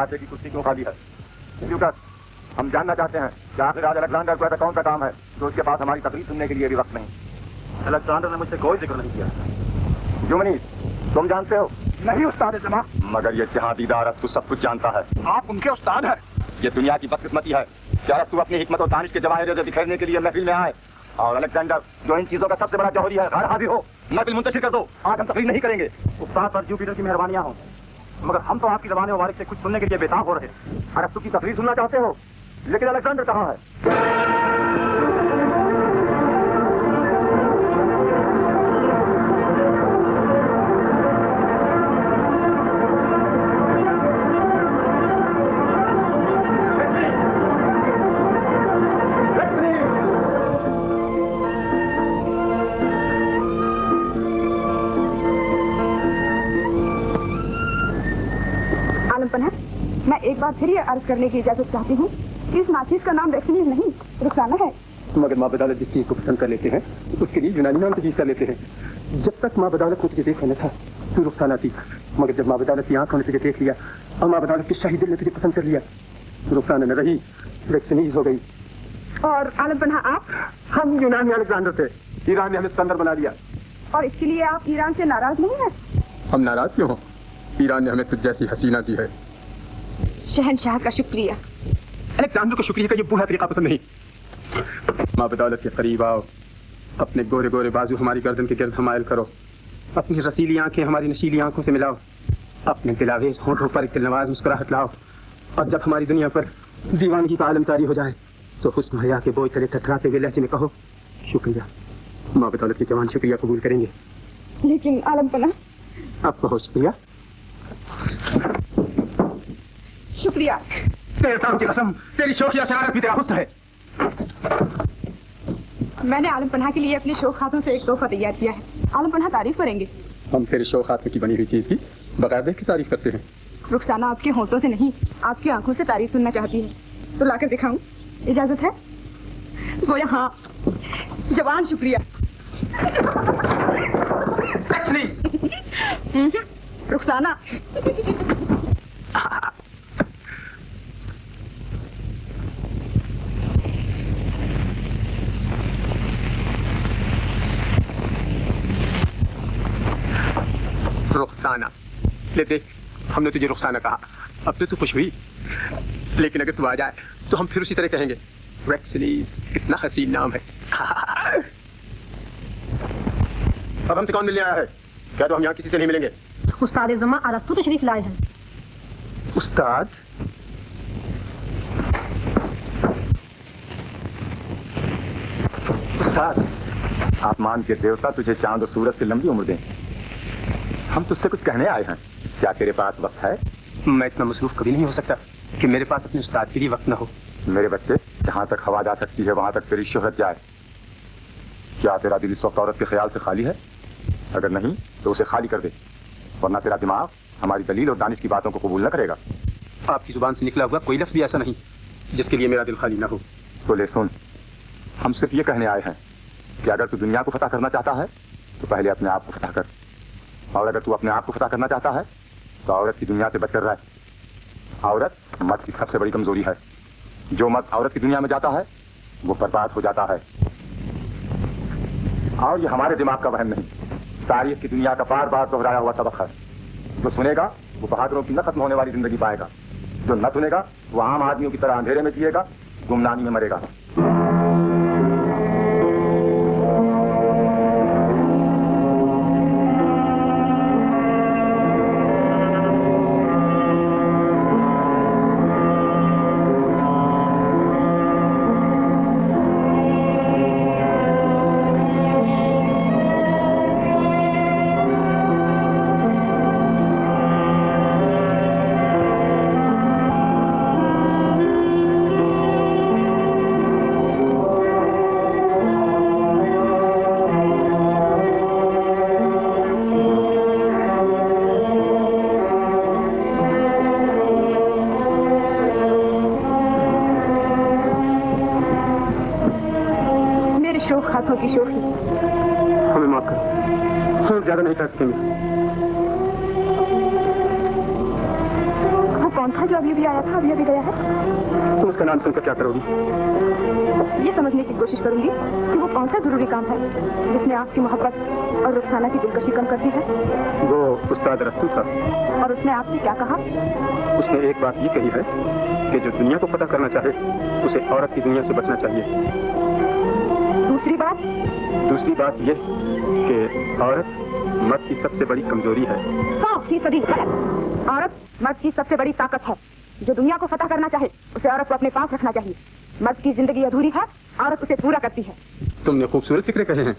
राजे की कुर्सी क्यों खाली है? ल्यूकस, हम जानना चाहते हैं कि आखिर राजा अलेक्जेंडर को ऐसा कौन सा काम है तो उसके पास हमारी तकलीफ सुनने के लिए भी वक्त नहीं। अलेक्जेंडर ने मुझसे कोई जिक्र नहीं किया। यूमनीस, तुम जानते हो? नहीं उस्ताद जमा। मगर ये जहांदीदा अरस्तु सब कुछ जानता है। आप उनके उस्ताद हैं। ये दुनिया की बदकिस्मती है कि अरस्तु अपनी हिकमत और दानिश के जवाहिर बिखेरने के लिए महफिल में आए और अलेक्जेंडर जो इन चीजों का सबसे बड़ा जौहरी है घर हाजिर हो। महफिल मुंतशिर कर दो, आज हम तकरीर नहीं करेंगे। उस्ताद पर जुपिटर की मेहरबानियां हो, मगर हम तो आपकी ज़बान मुबारक से कुछ सुनने के लिए बेताब हो रहे हैं। अरस्तु की तकरीर सुनना चाहते हो, लेकिन अलेक्जेंडर कहाँ है? मैं एक बार फिर ये अर्ज करने की इजाजत चाहती हूँ कि इस नाचीज का नाम वैक्सीनीज नहीं रुखसाना है। मगर माँ बदौलत जिस चीज को पसंद कर लेते हैं उसके लिए यूनानी नाम तजवीज कर लेते हैं। जब तक माँ बदौलत को तुझे देखा न था तू रुखसाना थी, मगर जब माँ बदौलत की आंखों ने तुझे देख लिया और माँ बदौलत की शाही दिल ने तुझे पसंद कर लिया तो रुखसाना न रही, वैक्सीनीज हो गई। और आलम पन्हा आप? हम यूनानी अलेक्जेंडर थे, ईरान ने हमें सिकंदर बना लिया। और इसके लिए आप ईरान से नाराज नहीं है? हम नाराज क्यों हो? ईरान ने हमें तुझ जैसी हसीना दी है। शहनशाह का शुक्रिया। अलेक्जेंडर को शुक्रिया का ये बूढ़ा तरीका पसंद नहीं। माँ बदौलत के करीब आओ, अपने गोरे गोरे बाजू हमारी गर्दन के गिर्द हमायल करो, अपनी रसीली आंखें हमारी नशीली आंखों से मिलाओ, अपने दिलावेज होंठों पर एक दिलनवाज मुस्कुराहट लाओ, और जब हमारी दुनिया पर दीवानगी का आलम तारी हो जाए तो हुस्न हया के बोझ तले टकराते हुए लहजे में कहो शुक्रिया। माँ बदौलत के जवान शुक्रिया कबूल करेंगे। लेकिन आलम पन्हा आप कहो शुक्रिया। शुक्रिया। तेरे काम की कसम, तेरी शौकिया शरारत भी तेरा हुस्न है। मैंने आलम पन्हा के लिए अपने शौक हाथों से एक तोहफा तैयार किया है। आलम पन्हा तारीफ करेंगे। हम तेरे शौक हाथों की बनी हुई चीज की बगैर देख के तारीफ करते हैं। रुखसाना आपके होंठों से नहीं आपकी आंखों से तारीफ सुनना चाहती है, तो लाकर दिखाऊं? इजाजत है? गोया हाँ। जवान शुक्रिया। रुखसाना रुखसाना, ले देख, हमने तुझे रुखसाना कहा, अब तो तू खुश हुई, लेकिन अगर तू आ जाए तो हम फिर उसी तरह कहेंगे वैक्सीनीज, कितना हसीन नाम है। अब हमसे कौन मिलने आया है? क्या तो हम यहाँ किसी से नहीं मिलेंगे? उस्ताद जमा अरस्तु तशरीफ लाए हैं। उस्ताद? उस्ताद, आसमान के देवता तुझे चांद और सूरज से लंबी उम्र दें। हम तुझसे कुछ कहने आए हैं, क्या तेरे पास वक्त है? मैं इतना मसरूफ कभी नहीं हो सकता कि मेरे पास अपने उस्ताद के लिए वक्त न हो। मेरे बच्चे, जहाँ तक हवा जा सकती है वहाँ तक तेरी शोहरत जाए। क्या तेरा दिल इस वक्त औरत के ख्याल से खाली है? अगर नहीं तो उसे खाली कर दे, वरना तेरा दिमाग हमारी दलील और दानिश की बातों को कबूल न करेगा। आपकी जुबान से निकला हुआ कोई लफ्ज़ भी ऐसा नहीं जिसके लिए मेरा दिल खाली न हो। तो ले सुन, हम सिर्फ ये कहने आए हैं कि अगर तू दुनिया को फतह करना चाहता है तो पहले अपने आप को फतह कर, और अगर तू अपने आप को फतह करना चाहता है तो औरत की दुनिया से बचकर रह। औरत मर्द की सबसे बड़ी कमजोरी है। जो मर्द औरत की दुनिया में जाता है वो बर्बाद हो जाता है। और ये हमारे दिमाग का वहम नहीं, तारीख की दुनिया का बार बार दोहराया हुआ सबक है। जो सुनेगा वो बहादुरों की न खत्म होने वाली जिंदगी पाएगा, जो न सुनेगा वो आम आदमियों की तरह अंधेरे में जिएगा, गुमनामी में मरेगा। हमें माफ कर, हम ज्यादा नहीं कर सकेंगे। वो कौन कौन था जो अभी अभी आया था, अभी अभी गया है? तुम उसका नाम सुनकर क्या करोगी? ये समझने की कोशिश करूंगी कि वो कौन सा जरूरी काम है जिसने आपकी मोहब्बत और रुखसाना की दिलकशी कम कर दी है। वो उस्ताद रस्तू था। और उसने आपसे क्या कहा? उसने एक बात ये कही है कि जो दुनिया को पता करना चाहे उसे औरत की दुनिया से बचना चाहिए। दूसरी बात ये कि औरत मर्द की सबसे बड़ी कमजोरी है। 100% गलत। औरत मर्द की सबसे बड़ी ताकत है। जो दुनिया को फतह करना चाहे उसे औरत को अपने पास रखना चाहिए। मर्द की जिंदगी अधूरी है, औरत उसे पूरा करती है। तुमने खूबसूरत फिक्रे कहे हैं।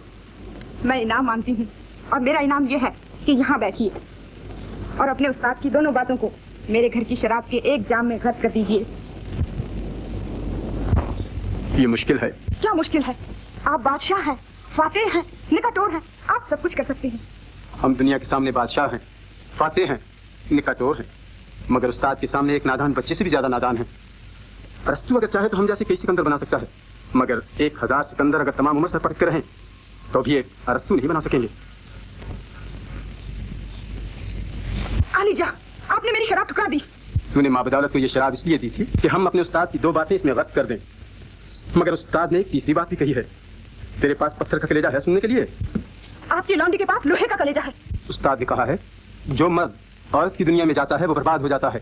मैं इनाम मांगती हूँ और मेरा इनाम ये है कि यहाँ बैठिए और अपने उस्ताद की दोनों बातों को मेरे घर की शराब के एक जाम में खर्च कर दीजिए। ये मुश्किल है। क्या मुश्किल है? आप बादशाह हैं, फातेह हैं, निकाटोर हैं, आप सब कुछ कर सकते हैं। हम दुनिया के सामने बादशाह हैं, फातेह हैं, निकाटोर हैं, मगर उस्ताद के सामने एक नादान बच्चे से भी ज्यादा नादान है। अरस्तू अगर चाहे तो हम जैसे कई सिकंदर बना सकता है, मगर 1000 सिकंदर अगर तमाम उम्र से पढ़ते रहें तो भी एक अरस्तू नहीं बना सकेंगे। आलीजा, आपने मेरी शराब ठुकरा दी। तूने माँ बदौलत को ये शराब इसलिए दी थी कि हम अपने उस्ताद की 2 बातें इसमें रद्द कर दें, मगर उस्ताद ने एक तीसरी बात भी कही है। तेरे पास पत्थर का कलेजा है सुनने के लिए? आपकी लौंडी के पास लोहे का कलेजा है। उस्ताद ने कहा है जो मर्द औरत की दुनिया में जाता है वो बर्बाद हो जाता है।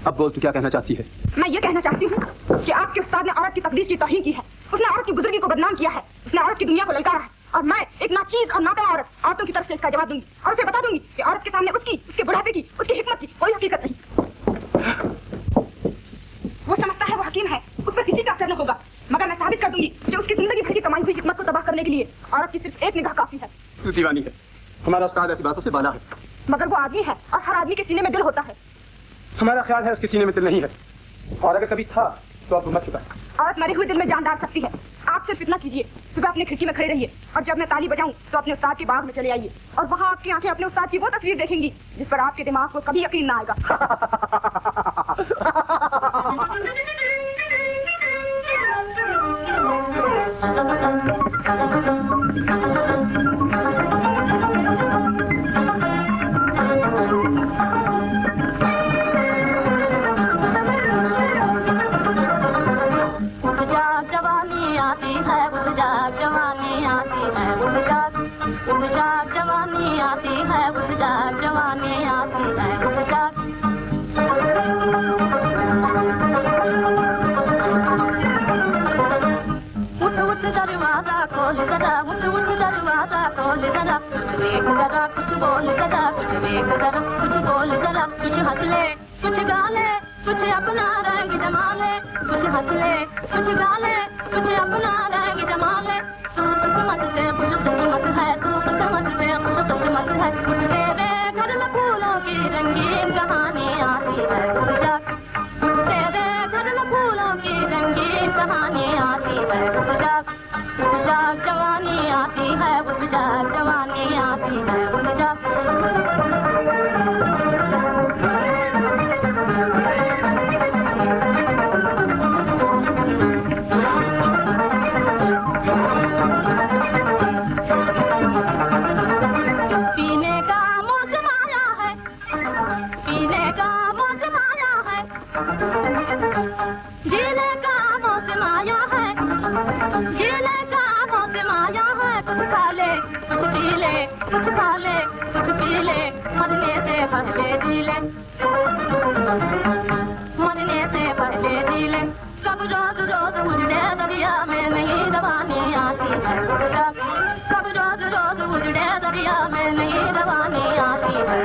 अब बोल तू क्या कहना चाहती है? मैं ये कहना चाहती हूँ कि आपके उस्ताद ने औरत की तकदीर की तौहीन की है। उसने औरत की बुजुर्गी को बदनाम किया है। उसने औरत की दुनिया को ललकारा है और मैं एक नाचीज और नाता औरतों की तरफ से इसका जवाब दूंगी और उसे बता दूंगी कि औरत के सामने उसके बुढ़ापे की, उसकी हिकमत की कोई हकीकत नहीं। वो समझता है वो हकीम है, उस पर किसी का असर न होगा, मगर मैं साबित कर दूंगी कि उसकी जिंदगी भर की कमाई हुई हिकमत को तबाह करने के लिए औरत की सिर्फ एक निगाह काफी है। तू दीवानी है। हमारा उस्ताद ऐसी बातों से बाला है। मगर वो आदमी है और हर आदमी के सीने में दिल होता है। हमारा ख्याल है उसके सीने में दिल नहीं है, और अगर कभी था तो अब मर चुका है। औरत मरे हुए दिल में जान डाल सकती है। आप सिर्फ इतना कीजिए, सुबह अपने खिड़की में खड़े रहिए और जब मैं ताली बजाऊं तो अपने उस्ताद के बाग में चले आइए और वहाँ आपकी आंखें अपने उस्ताद की वो तस्वीर देखेंगी जिस पर आपके दिमाग को कभी यकीन ना आएगा। कुछ बोल जरा, कुछ देख जरा, कुछ बोल जरा, कुछ हंस ले, कुछ गा ले, कुछ अपना रंग जमा ले, कुछ हंस ले, कुछ गा ले, कुछ अपना रंग जमा ले। तू किस्मत से खुश किस्मत है, तू किस्मत से खुश किस्मत है, तेरे घर में फूलों की रंगीन कहानी आती है। तेरे घर में फूलों की रंगीन कहानी आती है। जवानी आती है, जवानी आती है। पीने का मौसम आया है, पीने का मौसम आया है, जीने का मौसम आया है, जीने का मौसम आया है। कुछ खा ले, कुछ पी ले, कुछ खा ले, कुछ पी ले, मरने से पहले जी ले, मरने से पहले जी ले। सब रोज रोज उजड़े दरिया में नहीं रवानी आती है। सब रोज रोज उजड़े दरिया में नहीं रवानी आती है।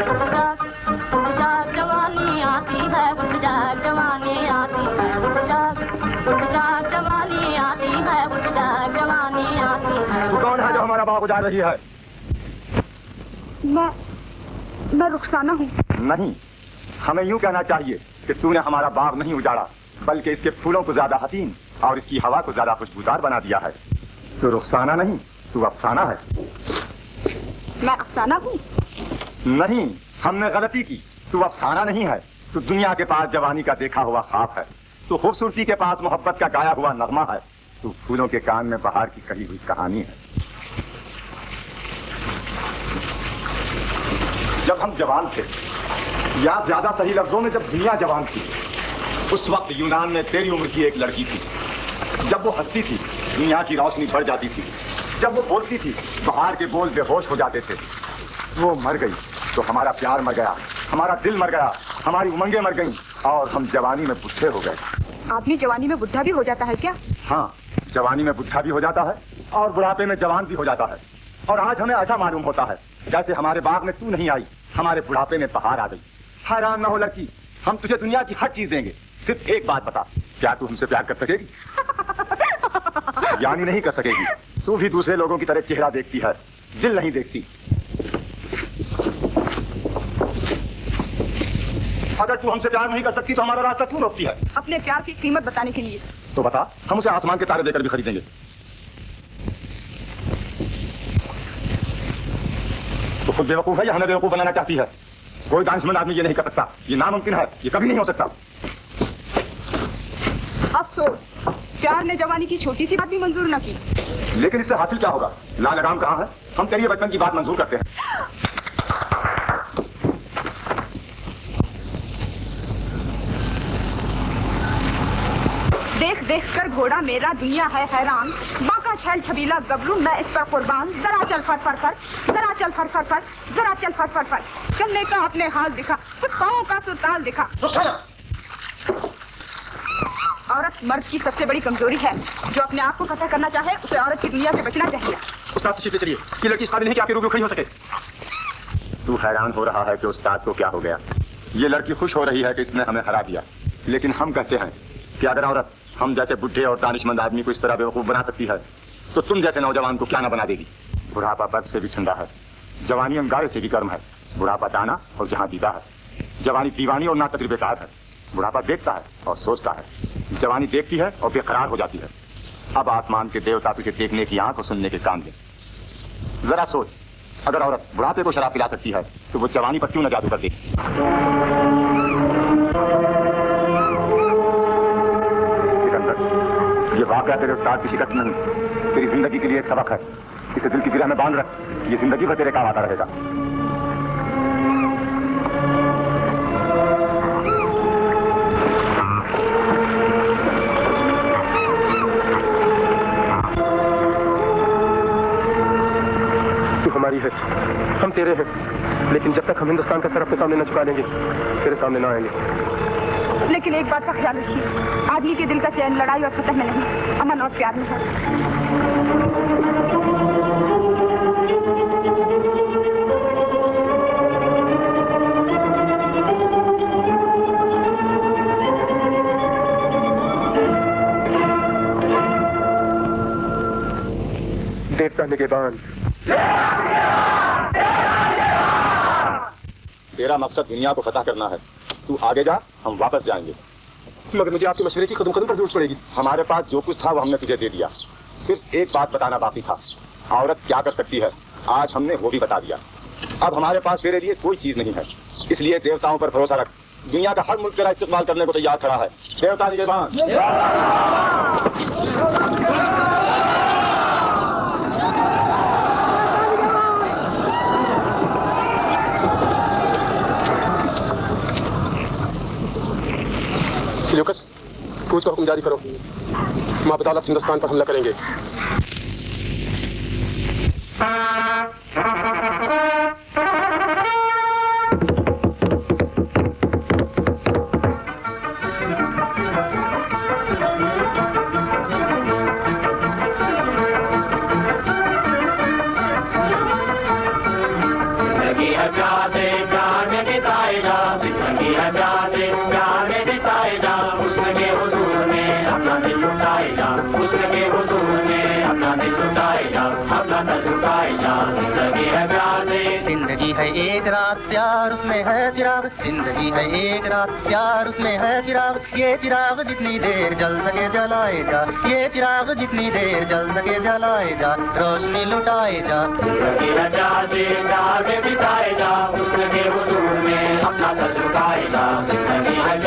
जवानी आती है, उठ जा जवानी आती है, उठ जा जवानी आती है, उठ जा जवानी आती है। कौन है जो हमारा बाग उजाड़ रही है? मैं रुखसाना हूँ। नहीं, हमें यूं कहना चाहिए कि तूने हमारा बाग नहीं उजाड़ा, बल्कि इसके फूलों को ज्यादा हसीन और इसकी हवा को ज्यादा खुशबूदार बना दिया है। तू रुखसाना नहीं, तू अफसाना है। मैं अफसाना हूँ? नहीं, हमने गलती की। तू अफसाना नहीं है, तू दुनिया के पास जवानी का देखा हुआ ख्वाब है। तू खूबसूरती के पास मोहब्बत का गाया हुआ नगमा है। तू फूलों के कान में बहार की कही हुई कहानी है। जब हम जवान थे या ज्यादा सही लफ्जों में जब दुनिया जवान थी, उस वक्त यूनान में तेरी उम्र की एक लड़की थी। जब वो हंसती थी, दुनिया की रोशनी बढ़ जाती थी। जब वो बोलती थी, बाहर के बोल बेहोश हो जाते थे। वो मर गई तो हमारा प्यार मर गया, हमारा दिल मर गया, हमारी उमंगें मर गईं और हम जवानी में बुढ़े हो गए। आदमी जवानी में बुढ़ा भी हो जाता है क्या? हाँ, जवानी में बुढ़ा भी हो जाता है और बुढ़ापे में जवान भी हो जाता है। और आज हमें ऐसा मालूम होता है जैसे हमारे बाग में तू नहीं आई, हमारे बुढ़ापे में बहार आ गई। हैरान न हो लड़की, हम तुझे दुनिया की हर चीज देंगे, सिर्फ एक बात बता, क्या तू हमसे प्यार कर सकेगी? यानी नहीं कर सकेगी। तू भी दूसरे लोगों की तरह चेहरा देखती है, दिल नहीं देखती। अगर तू हमसे प्यार नहीं कर सकती तो हमारा रास्ता क्यों रोकती है? अपने प्यार की कीमत बताने के लिए। तो बता, हम उसे आसमान के तारे देकर भी खरीदेंगे। तो खुद बेवकूफ है या हमें बेवकूफ बनाना चाहती है? कोई दानिशमंद आदमी ये नहीं कर सकता, ये नामुमकिन है, ये कभी नहीं हो सकता। अफसोस, प्यार ने जवानी की छोटी सी बात भी मंजूर न की। लेकिन इससे हासिल क्या होगा? लाल लगाम कहाँ है? हम तेरी बचपन की बात मंजूर करते हैं। देख देख कर घोड़ा मेरा दुनिया है हैरान, बांका छैल छबीला गबरू मैं इस पर कुर्बान। जरा चल फर फर फर, जरा चल फर फर फर, जरा चल फर फर फर। चलने का अपने हाल दिखा, कुछ पाँव का सुताल दिखा। औरत मर्द की सबसे बड़ी कमजोरी है। जो अपने आप को फतह करना चाहे उसे औरत की दुनिया से बचना चाहिए। उस्ताद तशरीफ ले चलिए, ये लड़की इस काबिल नहीं कि आपके रूबरू खड़ी हो सके। तू हैरान हो रहा है कि उस्ताद को क्या हो गया। ये लड़की खुश हो रही है कि इसने हमें हरा दिया, लेकिन हम कहते हैं कि अगर औरत हम जैसे बुढ़े और दानिशमंद आदमी को इस तरह बेवकूफ बना सकती है तो तुम जैसे नौजवान को क्या ना बना देगी। बुढ़ापा बर्फ से भी ठंडा है, जवानी अंगारे से भी गर्म है। बुढ़ापा दाना और जहाँ दीदा है। जवानी दीवानी और ना तजुर्बेकार है। बुढ़ापा देखता है और सोचता है, जवानी देखती है और बेकरार हो जाती है। अब आसमान के देवता तुझे देखने की आंख और सुनने के कान दे। जरा सोच, अगर औरत बुढ़ापे को शराब पिला सकती है तो वो जवानी पर क्यों न जादू कर दे। ये वाकया तेरे उस्ताद की शिकस्त नहीं, तेरी जिंदगी के लिए एक सबक है। इसे दिल की गिरह में बांध रख, ये जिंदगी भर तेरे काम आता रहेगा। तू हमारी है, हम तेरे हैं, लेकिन जब तक हम हिंदुस्तान का सर अपने सामने न झुका लेंगे तेरे सामने न आएंगे। लेकिन एक बात का ख्याल रखिए, आदमी के दिल का चैन लड़ाई और फतह में नहीं, अमन और प्यार में है। देवता निगहबान, तेरा मकसद दुनिया को फतह करना है। तू आगे जा, हम वापस जाएंगे। मगर मुझे आपके मशवरे की कदम कदम पर जरूरत पड़ेगी। हमारे पास जो कुछ था वो हमने तुझे दे दिया, सिर्फ एक बात बताना बाकी था, औरत क्या कर सकती है। आज हमने वो भी बता दिया। अब हमारे पास तेरे लिए कोई चीज नहीं है, इसलिए देवताओं पर भरोसा रख। दुनिया का हर मुल्क तेरा इस्तेमाल करने को तैयार खड़ा है। देवता निगहबान। सिल्यूकस, फौज का हुक्म जारी करो, माँ बदौलत हिंदुस्तान पर हमला करेंगे। जिंदगी है एक रात प्यार उसमें है चिराग, जिंदगी है एक रात प्यार उसमें है चिराग। ये चिराग जितनी देर जल सके जलाए जा, ये चिराग जितनी देर जल सके जलाए जा, रोशनी लुटाए जा। जिंदगी है बिताए जा, उसके हुजूर में अपना सर झुकाए जा। जिंदगी है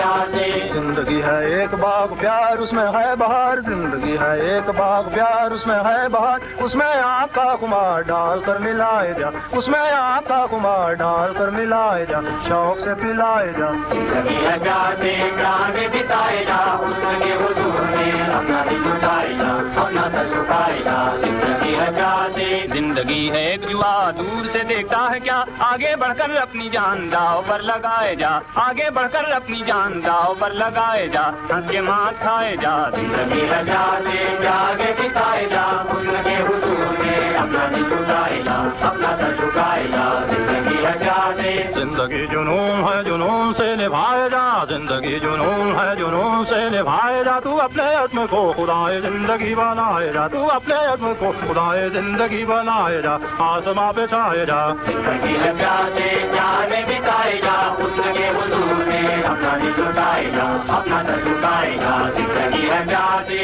जिंदगी है एक बाग प्यार उसमें है बहार, जिंदगी है एक बाग प्यार, उसमें है बहार, उसमें आँख का कुमार डाल कर मिलाए जा, उसमें आँख का कुमार डाल कर मिलाए जा, शौक से पिलाए जा। जिंदगी है प्यार से जान बिताए जा, उसके हुजूर में अपना दिल लुटाए जा, अपना सर झुकाए जा। जिंदगी है प्यार से, जिंदगी है एक जुआ, दूर से देखता है क्या, आगे बढ़कर अपनी जान दाव पर लगाए जा, आगे बढ़कर अपनी जान दाव पर लगाए जा, हंस के मार खाए जा। जिंदगी है प्यार से जान बिताए जा, उसके हुजूर में अपना दिल लुटाए जा, अपना सर झुकाए जा। जिंदगी है प्यार से, जिंदगी जुनून है जुनून से निभाए जा, जिंदगी जुनून है जुनून से निभाए जा, तू अपने अज़्म को खुदाए जिंदगी बनाए जा, तू अपने अज़्म को खुदाए जिंदगी बनाए जा, आसमां पे छाए जा। जिंदगी है प्यार से जान बिताए जा, उसके हुजूर में अपना दिल लुटाए जा, अपना सर झुकाए जा। जिंदगी है प्यार से।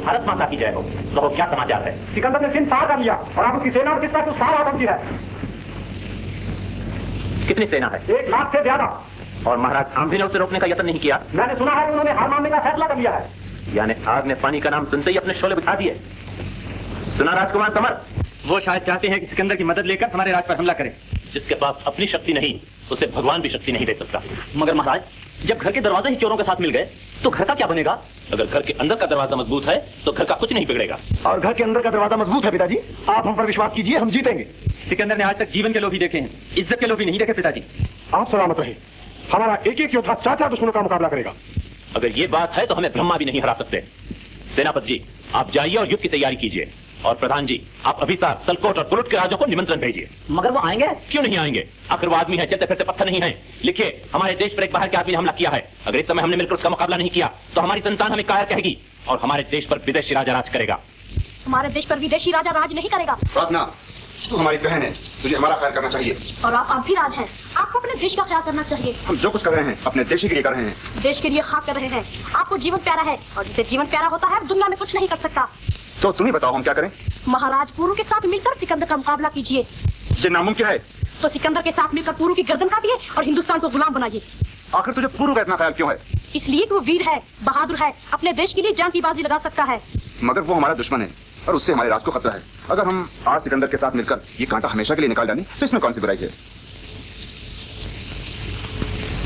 भारत माता की जय हो। तो क्या समाचार है? सिकंदर ने सिंध पार कर लिया और अब उसकी सेना और किसका कुछ 7 आदम की है। कितनी सेना है? 1 लाख से ज्यादा। और महाराज आमजी ने उसे रोकने का यत्न नहीं किया? मैंने सुना है उन्होंने हार मानने का फैसला कर लिया है। यानी आग ने पानी का नाम सुनते ही अपने शोले बुझा दिए। सुना राजकुमार समर? वो शायद चाहते हैं कि सिकंदर की मदद लेकर हमारे राज पर हमला करें। जिसके पास अपनी शक्ति नहीं उसे भगवान भी शक्ति नहीं दे सकता। मगर महाराज, जब घर के दरवाजे ही चोरों के साथ मिल गए तो घर का क्या बनेगा? अगर घर के अंदर का दरवाजा मजबूत है तो घर का कुछ नहीं बिगड़ेगा। और घर के अंदर का दरवाजा मजबूत है पिताजी। आप हम पर विश्वास कीजिए, हम जीतेंगे। सिकंदर ने आज तक जीवन के लोभी देखे हैं, इज्जत के लोभी नहीं देखे पिताजी। आप सलामत रहे। हमारा एक एक योद्धा 4 दुश्मनों का मुकाबला करेगा। अगर ये बात है तो हमें ब्रह्मा भी नहीं हरा सकते। सेनापति जी, आप जाइए और युद्ध की तैयारी कीजिए। और प्रधान जी, आप अभिसार, सलकोट और कुरुट के राजों को निमंत्रण भेजिए। मगर वो आएंगे? क्यों नहीं आएंगे? आखिर वो आदमी है, चलते फिरते पत्थर नहीं है। लिखिए, हमारे देश पर एक बाहर के आदमी ने हमला किया है। अगर इस समय हमने मिलकर उसका मुकाबला नहीं किया तो हमारी संतान हमें कायर कहेगी और हमारे देश पर विदेशी राजा राज करेगा। हमारे देश पर विदेशी राजा राज नहीं करेगा। प्रार्थना, तू हमारी बहन है, तुझे हमारा ख्याल करना चाहिए। और आप भी राज हैं, आपको अपने देश का ख्याल करना चाहिए। हम जो कुछ कर रहे हैं अपने देश के लिए कर रहे हैं। देश के लिए खाक कर रहे हैं। आपको जीवन प्यारा है और जिसे जीवन प्यारा होता है दुनिया में कुछ नहीं कर सकता। तो तुम ही बताओ हम क्या करें? महाराज पुरु के साथ मिलकर सिकंदर का मुकाबला कीजिए। ये नामुमकिन है। तो सिकंदर के साथ मिलकर पुरु की गर्दन काटिए और हिंदुस्तान को गुलाम बनाइए। आखिर तुझे पुरु का इतना ख्याल क्यों है? इसलिए कि वो वीर है, बहादुर है, अपने देश के लिए जान की बाजी लगा सकता है। मगर वो हमारा दुश्मन है और उससे हमारे राज को खतरा है। अगर हम आज सिकंदर के साथ मिलकर ये कांटा हमेशा के लिए निकाल डालें तो इसमें कौन सी बुराई है?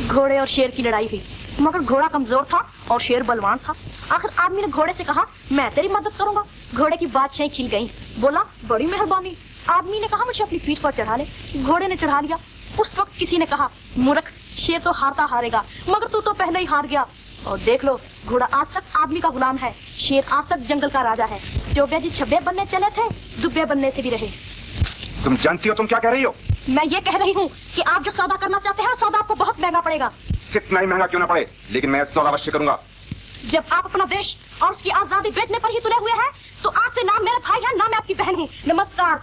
घोड़े और शेर की लड़ाई हुई, मगर घोड़ा कमजोर था और शेर बलवान था। आखिर आदमी ने घोड़े से कहा, मैं तेरी मदद करूंगा। घोड़े की बादशाही खिल गई, बोला बड़ी मेहरबानी। आदमी ने कहा, मुझे अपनी पीठ पर चढ़ा ले। घोड़े ने चढ़ा लिया। उस वक्त किसी ने कहा, मूर्ख, शेर तो हारता हारेगा, मगर तू तो पहले ही हार गया। और देख लो, घोड़ा आज तक आदमी का गुलाम है, शेर आज तक जंगल का राजा है। चौबे जी छब्बे बनने चले थे, दुब्बे बनने से भी रहे। तुम जानती हो तुम क्या कह रही हो? मैं ये कह रही हूँ कि आप जो सौदा करना चाहते हैं, सौदा आपको बहुत महंगा पड़ेगा। कितना ही महंगा क्यों ना पड़े, लेकिन मैं सौदा अवश्य करूंगा। जब आप अपना देश और उसकी आजादी बेचने पर ही तुले हुए हैं, तो आज से ना मेरा भाई है ना मैं आपकी बहन हूँ। नमस्कार।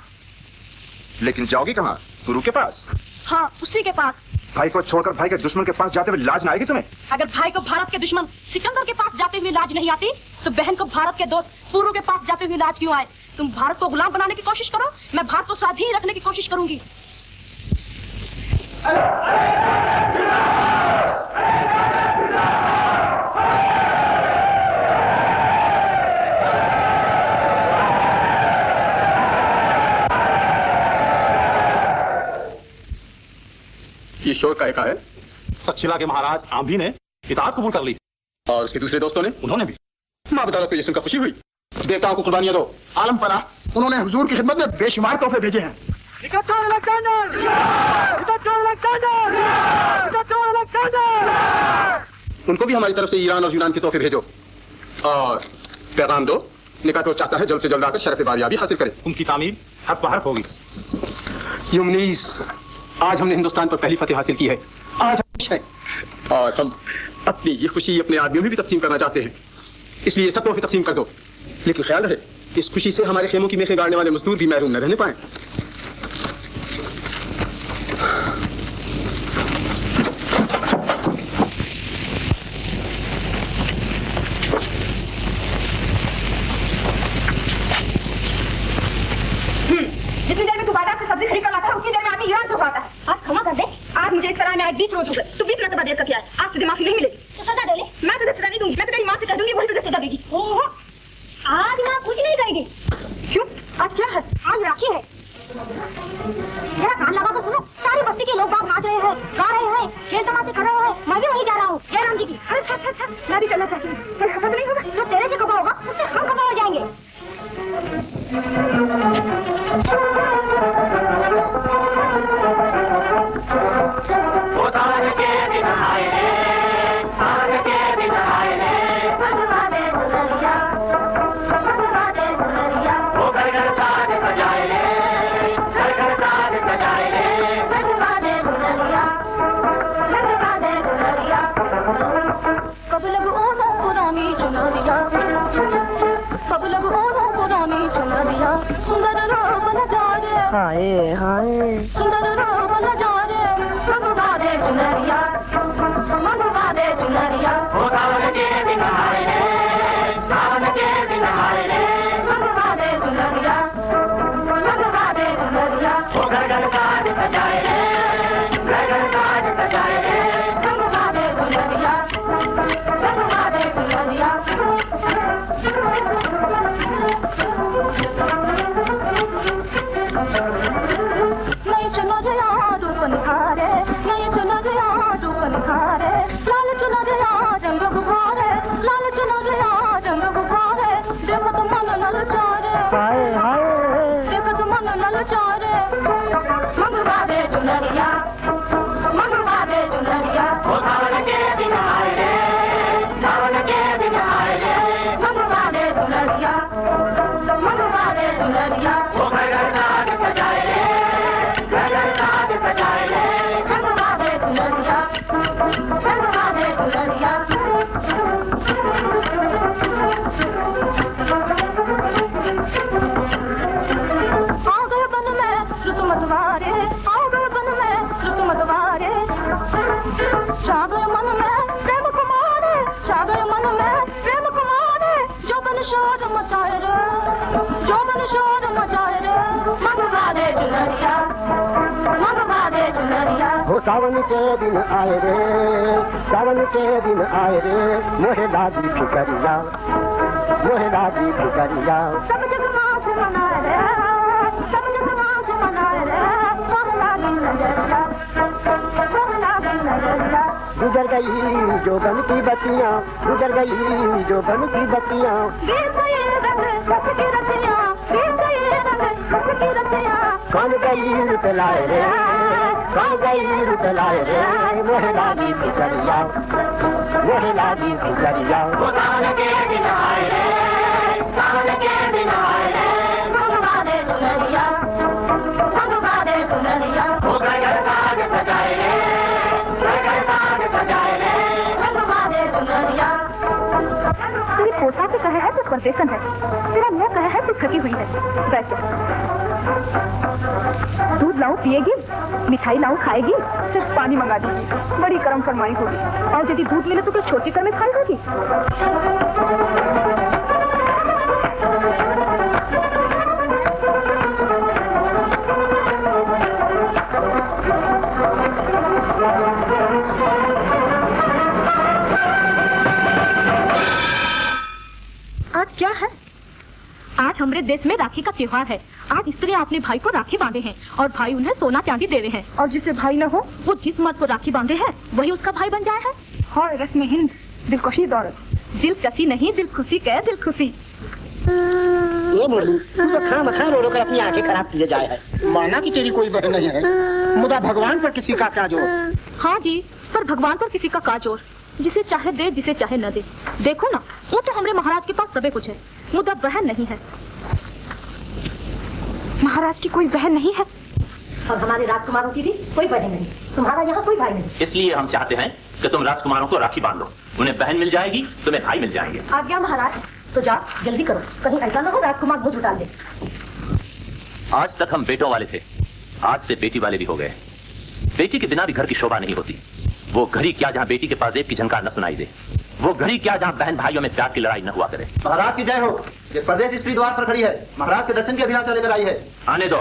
लेकिन जाओगी कहाँ? गुरु के पास? हाँ, उसी के पास। भाई को छोड़कर भाई के दुश्मन के पास जाते हुए लाज ना आएगी तुम्हें? अगर भाई को भारत के दुश्मन सिकंदर के पास जाते हुए लाज नहीं आती, तो बहन को भारत के दोस्त पुरु के पास जाते हुए लाज क्यों आए? तुम भारत को गुलाम बनाने की कोशिश करो, मैं भारत को स्वाधीन रखने की कोशिश करूंगी। ये शोर का है? तक्षशिला के महाराज आंधी ने इताअत कबूल कर ली। और उसके दूसरे दोस्तों ने? उन्होंने भी। माँ बदौलत को ये सुनकर खुशी हुई। देवताओं को कुर्बानियां दो। आलम पना, उन्होंने हुजूर की खिदमत में बेशुमार तोहफे भेजे हैं। उनको भी हमारी तरफ से ईरान और यूनान के तोहफे भेजो और पैगाम दो, निकातो चाहता है जल्द से जल्द आकर शरफ बारियाबी हासिल करे। उनकी तामीर हक बहक होगी। यूमनीस, आज हमने हिंदुस्तान पर पहली फतेह हासिल की है। आज है और हम अपनी ये खुशी अपने आदमियों में भी तकसीम करना चाहते हैं, इसलिए सब तोहफे तकसीम कर दो। लेकिन ख्याल रहे, इस खुशी से हमारे खेमों की मेखें गाड़ने वाले मजदूर भी महरूम न रहने पाए। जितनी देर में तू बाजार से सब्जी खरीद कर लाता है, उतनी देर में आदमी ईरान से उड़ाता है। आज क्षमा कर दे, आज मुझे इस तरह में आए 20 रोज हो गए। तू 20 मरतबा देर तक आए, आज तुझे माफी नहीं मिलेगी। तो सजा दे ले। मैं तुझे सजा नहीं दूंगी, मैं तो तेरी माँ से कह दूंगी, वही तुझे सजा देगी। ओहो, आज माँ कुछ नहीं करेगी। क्यों? आज क्या है? आज राखी है। जरा कान लगा कर सुनो, सारी बस्ती के लोग बाग नाच रहे हैं, गा रहे हैं, खेल तमाशे कर रहे हैं। मैं भी वहीं जा रहा हूँ जयराम जी की। अरे अच्छा, मैं भी चलना चाहती हूँ। पर खबर नहीं होगा, जो तेरे से खबर होगा उससे हम खबर हो जाएंगे। सुंदर रूप नजारे, हाय हाय सुंदर रूप नजारे, मंगवा दे चुनरिया, मंगवा दे चुनरिया। सावन के दिन आए रे, सावन के दिन आए रे, मंगवा दे चुनरिया, मंगवा दे चुनरिया। घर घर साज सजाए रे, घर घर साज सजाए रे, मंगवा दे चुनरिया, मंगवा दे चुनरिया। नहीं चुनरिया रूप निखारे, नहीं चुनरिया रूप निखारे, लाल चुनरिया रंग गुब्बारे, लाल चुनरिया रंग गुब्बारे। देखो तो मन ललचारे, देखो तो मन ललचारे। मंगवा दे चुनरिया, मंगवा दे चुनरिया। सावन के दिन आए रे, सावन के दिन आए रे, मंगवा दे चुनरिया, मंगवा दे चुनरिया। घर घर साज सजाए रे, घर घर साज सजाए रे, मंगवा दे चुनरिया, मंगवा दे चुनरिया। आ गए बन में ऋतु मधुवारे, आ गए बन में ऋतु मधुवारे। छा गए मन में प्रेम कुमारे, छा गए मन में प्रेम कुमारे। जो बन शोर मचाए रे, जो बन शोर मचाए रे। मंगवा दे चुनरिया, मंगवा दे चुनरिया। हो सावन के दिन आए रे, सावन के दिन आए रे, मोहे लागी फिकरिया, मोहे लागी फिकरिया। सब जग माँ से मनाए रे, सब जग माँ से मनाए रे। सोहना की नजरिया, सोहना की नजरिया। गुजर गई जो बन की बत्तियाँ, गुजर गई जो बन की बत्तियाँ। बीत गई रंग रस की रतियाँ, बीत गई रंग रस की रतियाँ। कौन गई रुत लाए रे, कौन गई रुत लाए रे, मोहे लागी फिकरिया, मोहे लागी फिकरिया। सावन के दिन आए रे, सावन के दिन आए रे, मंगवा दे चुनरिया, मंगवा दे चुनरिया। घर घर साज सजाए रे, घर घर साज सजाए रे, मंगवा दे चुनरिया, पोता से कहे है तो कंसेशन है, तेरा मुंह कहे है तो थकी हुई है। बैठो, दूध लाऊं पिएगी, मिठाई लाऊं खाएगी, सिर्फ पानी मंगा दीजिए, बड़ी करम फरमाई होगी। और यदि दूध मिले तो फिर छोटी कर में खाई होगी। आज क्या है? आज हमारे देश में राखी का त्योहार है। आज स्त्रियां अपने भाई को राखी बांधे हैं और भाई उन्हें सोना चांदी दे रहे हैं। और जिसे भाई न हो वो जिस मर्द को राखी बांधे है वही उसका भाई बन जाए है। हाँ, रस्म हिंद, दिलकशी दौलत। दिलकशी नहीं, दिल खुशी कह, दिल खुशी। ये बोली तू तो खामखा रो रो कर अपनी आंखें खराब किए जाए है। माना कि तेरी कोई बहन नहीं है, मुदा भगवान पर किसी का क्या जोर। हाँ जी, पर भगवान पर किसी का का जोर। जिसे चाहे दे, जिसे चाहे न दे। देखो ना, वो तो हमारे महाराज के पास सबे कुछ है, मुदा बहन नहीं है। महाराज की कोई बहन नहीं है और हमारे राजकुमारों की भी कोई बहन नहीं। तुम्हारा यहाँ कोई भाई नहीं। इसलिए हम चाहते हैं कि तुम राजकुमारों को राखी बांधो। उन्हें बहन मिल जाएगी, तुम्हें भाई मिल जाएंगे। आज्ञा महाराज। तो जाओ जल्दी करो, कहीं ऐसा न हो राजकुमार बोझ उतार दे। आज तक हम बेटों वाले थे, आज से बेटी वाले भी हो गए। बेटी के बिना भी घर की शोभा नहीं होती। वो घड़ी क्या जहाँ बेटी के पास एक की झंकार न सुनाई दे, वो घड़ी क्या जहाँ बहन भाइयों में प्यार की लड़ाई न हुआ करे। महाराज की जय हो। ये परदेश स्त्री द्वार पर खड़ी है, महाराज के दर्शन की अभिलाषा लेकर आई है। आने दो।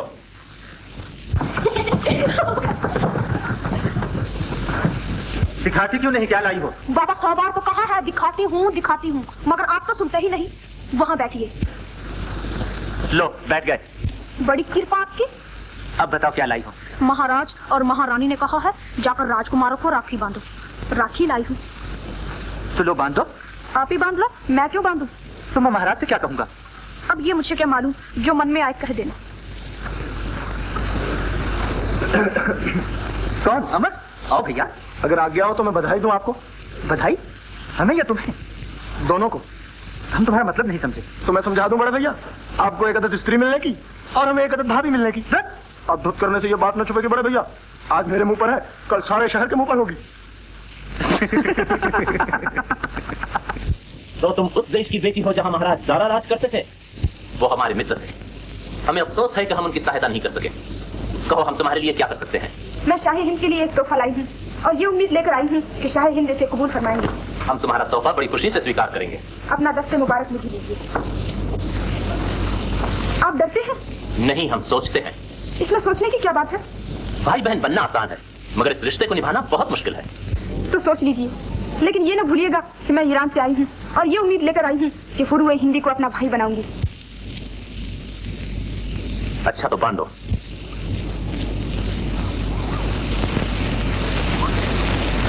दिखाती क्यों नहीं, क्या लाई हो? बाबा 100 बार तो कहा है दिखाती हूँ, मगर आप तो सुनते ही नहीं। वहाँ बैठिए। लो बैठ गए। बड़ी कृपा आपकी। अब बताओ क्या लाई हो? महाराज और महारानी ने कहा है जाकर राजकुमारों को राखी बांधो। राखी लाई हूँ। तो लो बांधो। आप ही बांध लो, मैं क्यों बांधूं? तो मैं महाराज से क्या कहूँगा? अब ये मुझे क्या मालूम, जो मन में आए कह देना। कौन? अमर, आओ भैया। अगर आज्ञा हो तो मैं बधाई दूं आपको। बधाई? हमें या तुम्हें? दोनों को। हम तुम्हारा मतलब नहीं समझे। तो मैं समझा दूं बड़े भैया, आपको एक अदद स्त्री मिलने की और हमें एक अदद भाभी मिलने की। अद्भुत करने से ये बात न छुपेगी बड़े भैया। आज मेरे मुंह पर है, कल सारे शहर के मुंह पर होगी। तो तुम उस देश की बेटी हो जहां महाराज दारा राज करते थे। वो हमारे मित्र थे, हमें अफसोस है कि हम उनकी सहायता नहीं कर सके। कहो हम तुम्हारे लिए क्या कर सकते हैं? मैं शाही हिंद के लिए एक तोहफा लाई हूँ और ये उम्मीद लेकर आई हूँ कि शाही हिंद इसे कबूल फरमाएंगे। हम तुम्हारा तोहफा बड़ी खुशी से स्वीकार करेंगे। अपना दस्ते मुबारक मुझे दीजिए। आप डरते हैं? नहीं, हम सोचते हैं। इसमें सोचने की क्या बात है? भाई बहन बनना आसान है, मगर इस रिश्ते को निभाना बहुत मुश्किल है। तो सोच लीजिए, लेकिन ये न भूलिएगा कि मैं ईरान से आई हूँ और ये उम्मीद लेकर आई हूँ कि फुरुए हिंदी को अपना भाई बनाऊंगी। अच्छा तो बांधो।